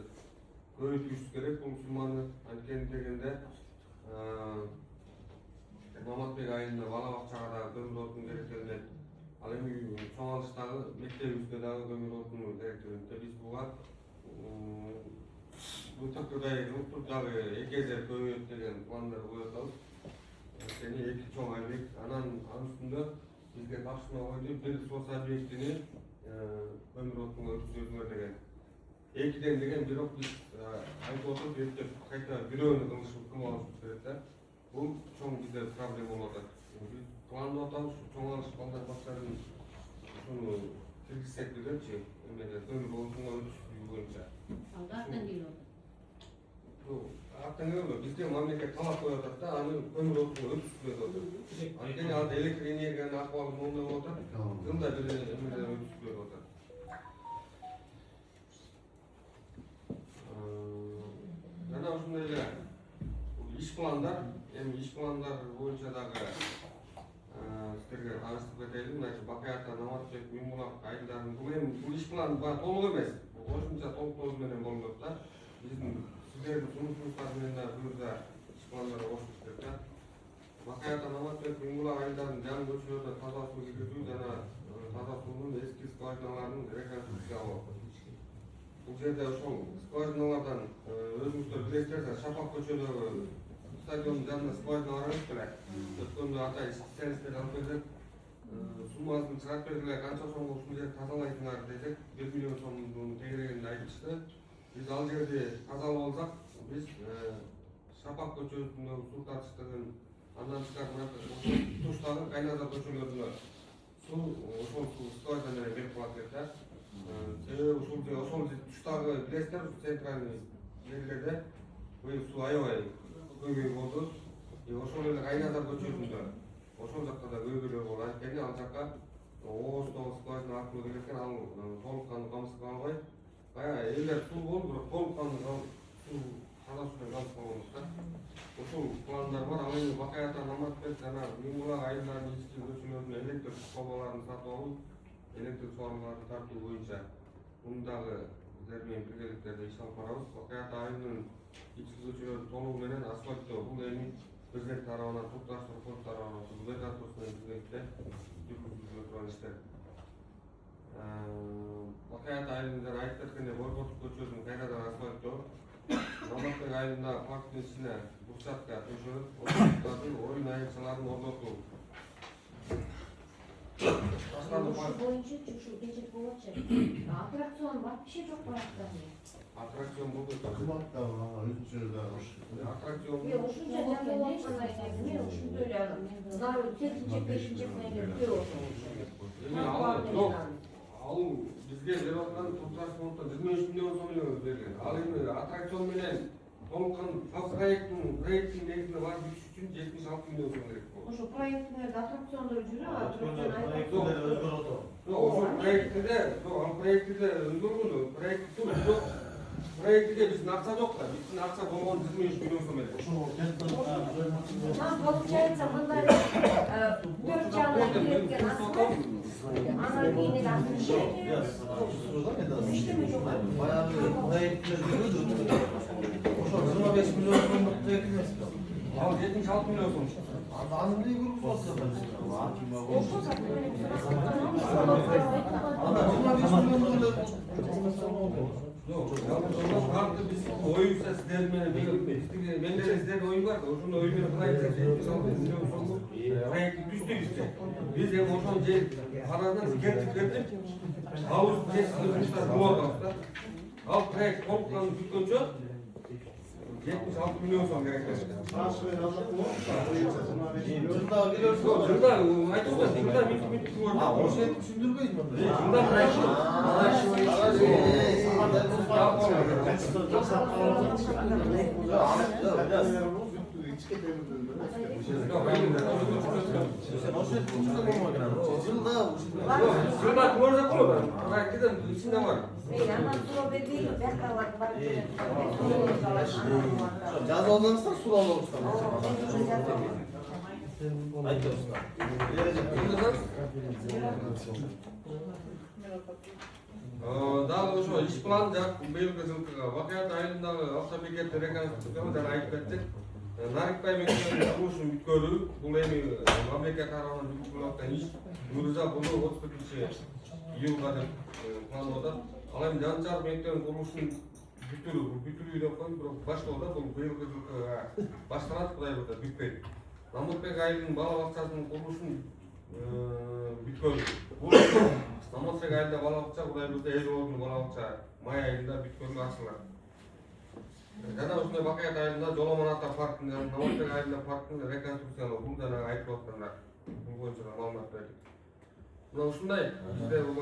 көбөйтүүбүз керек бул сумманы. Анткени дегенде Маматбек айылына бала бакчага дагы көмүр отун керектелинет. Ал эми чоң алыштагы мектебибизге дагы көмүр отуну керектелинет. Биз буга былтыркыдай кылып дагы 2 эсе көбөйөт деген пландар коюп атабыз. Анткени 2 чоң объект, анан үстүндө бизге тапшырма койду, бир сос объектини көмүр отунга өткүзөсүңөр деген. 2ден деген бирок биз айтып отуруп, эптеп кайта бирөөнү кылышыбыз керек да. Бул чоң бизде проблема болуп атат. Биз пландап атабыз, чоң алыш балдар бактарын ушуну киргизсек депчи, эмеде көмүр отунга өткүзүү боюнча. Алгаттан келип атат. Аттан келбейт, бизге мамлекет талап коюп атат да, аны көмүр отунга өткүзүп атат. Анткени ал электр энергиянын акыбалы моундай болуп атат, жылда бир эмеден өткүзүп атат. Жана ушундай эле иш пландар боюнча дагы силерге таныштырып кетейин. Мына Бакаята, Наматбек, Миңбулак айылдарын бул иш план толук эмес. Кошумча толуктоо менен болот да. Биздин сиздердин сунушуңуздар менен да бул жерде иш пландарга кошулуш керек да. Бакаята, Наматбек, Миңбулак айылдарынын жаңы көчөлөрдө таза суу киргизүү жана таза суунун эски скважиналарын реконструкциялоо. Бул жерде ошол скважиналардан өзүңүздөр билесиздер, Шапак көчөдөгү стадиондун жанында скважиналар эмес беле. Өткөндө ата специалисттер алып келдик. Суммасын чыгарып бердилер, канча сомго ушул жерди тазалайсыңар десек, 1 миллион сомдун тегерегинде айтышты. Биз ал жерди тазалап алсак, биз Шапак көчөсүндөгү суу тартыштыгын, андан тышкары туштагы Кайназар көчөлөрүнө суу ошол суу скважина менен берип калат элек да. Себеби ошол туштагы билесиздер, центральный жерлерде быйыл суу аябай көйгөй болду. Ошол эле Кайназар көчөсүндө ошол жакта да көйгөйлөр болду. Анткени ал жакка Оостогу скважина аркылуу келет экен, ал толук кандуу камсыз калбай, баягы элдер суу болду, бирок толук кандуу суу таза суу менен камсыз калган да. Ошол пландар бар. Ал эми Бакаята, Наматбек жана Миңбулак айылдарынын ички көчөлөрүнө электр колбаларын сатып алуу, электр соруларды тартуу боюнча муну дагы сиздер менен биргеликтерде иш алып барабыз. Бакаята айылынын ички көчөлөрү толугу менен асфальттоо. Бул эми президент тарабынан, Тукташтыруу фонд тарабынан бюджет менен биргеликте жүргүзүлүп турган иштер. Бакаята айылында айтып кеткендей Борбордук көчөсүн кайрадан асфальттоо. Наматбек айылында парктын ичине брусчатка төшөлүп, отургуздардын оюн аябчаларын орнотуу. Ушул боюнча ушул кечирип болотчу. Аттракцион вообще жок баракта. Аттракцион болду. Кымбатта өзүнчө да Аттракцион. Ушул жерде болоткандан кийин ушундай эле народ тезинче бешинче менен көп Ал бизге берип аткан Тукташтыруу фонддон 23 миллион сом берилген. Ал эми аттракцион менен толук проекттин негизинде барып бүтүш үчүн 76 миллион сом керек болду. Ошо проекттер аттракциондор жүрөбү, Ошол проектиде, ал проектиде өзгөргөнү, проектиге биздин акча жок да. Биздин акча болгон 23 миллион сом элек. Получается, мындай 4 жагынан кирген асфальт, анан кийин эле освещение. Иштеме жок. Баягы проекттер жүрөдү. Ошол 25 миллион сомдук проект эмеспи? Ал 76 миллион сом. Аны эмне көрүп болсо Ошол заты менен анда 25 миллион Kartı biz oyunsa sizler bende sizler oyun var da onun oyunu kılayınca proyekti düştü işte. Biz hem o zaman paradan gerçekledik. Havuz keskinmişler bu adamda. Al proyekt korktan bütünce 76 milyon son gerekli. Transfer aldık mı? жылда келерсиз го? Жылда айтылмас, жылда митинг А, ошо эми түшүндүрбөйт мында. жылда жылда кылып жатыр. Проектиден ичинде бар. анан суроо бербейби, бияка барып жазып алсаңыздар суроо алабыздар. Айтыңыздар. Дагы ошо иш план быйылкы жылкыга Бакаята айылындагы автобекетти реконструкциялоо жана айтып кеттик. Нарыкбай мектебинин курулушун бүткөрүү, бул эми мамлекет тарабынан жүргүзүлүп аткан иш. Мурза буну 31-июлга деп пландоодо. Ал эми Жанчар мектебинин курулушун бүтүрүү деп коюп, бирок баштоодо бул быйылкы жылкыга башталат, Кудай буйрса бүтпөйт. Наматбек айылынын бала бакчасынын курулушун бүткөрүү. Бул Наматбек айылында бала бакча, Кудай буйрса Эл Ордун бала бакча май айында бүткөрүлүп ачылат. Жана ушундай Бакаята айылында Жоломон ата паркын, Наматбек айылында парктын реконструкциялоо, бул жана айтып аткандар. Бул боюнча маалымат бердик. Мына ушундай бизде бул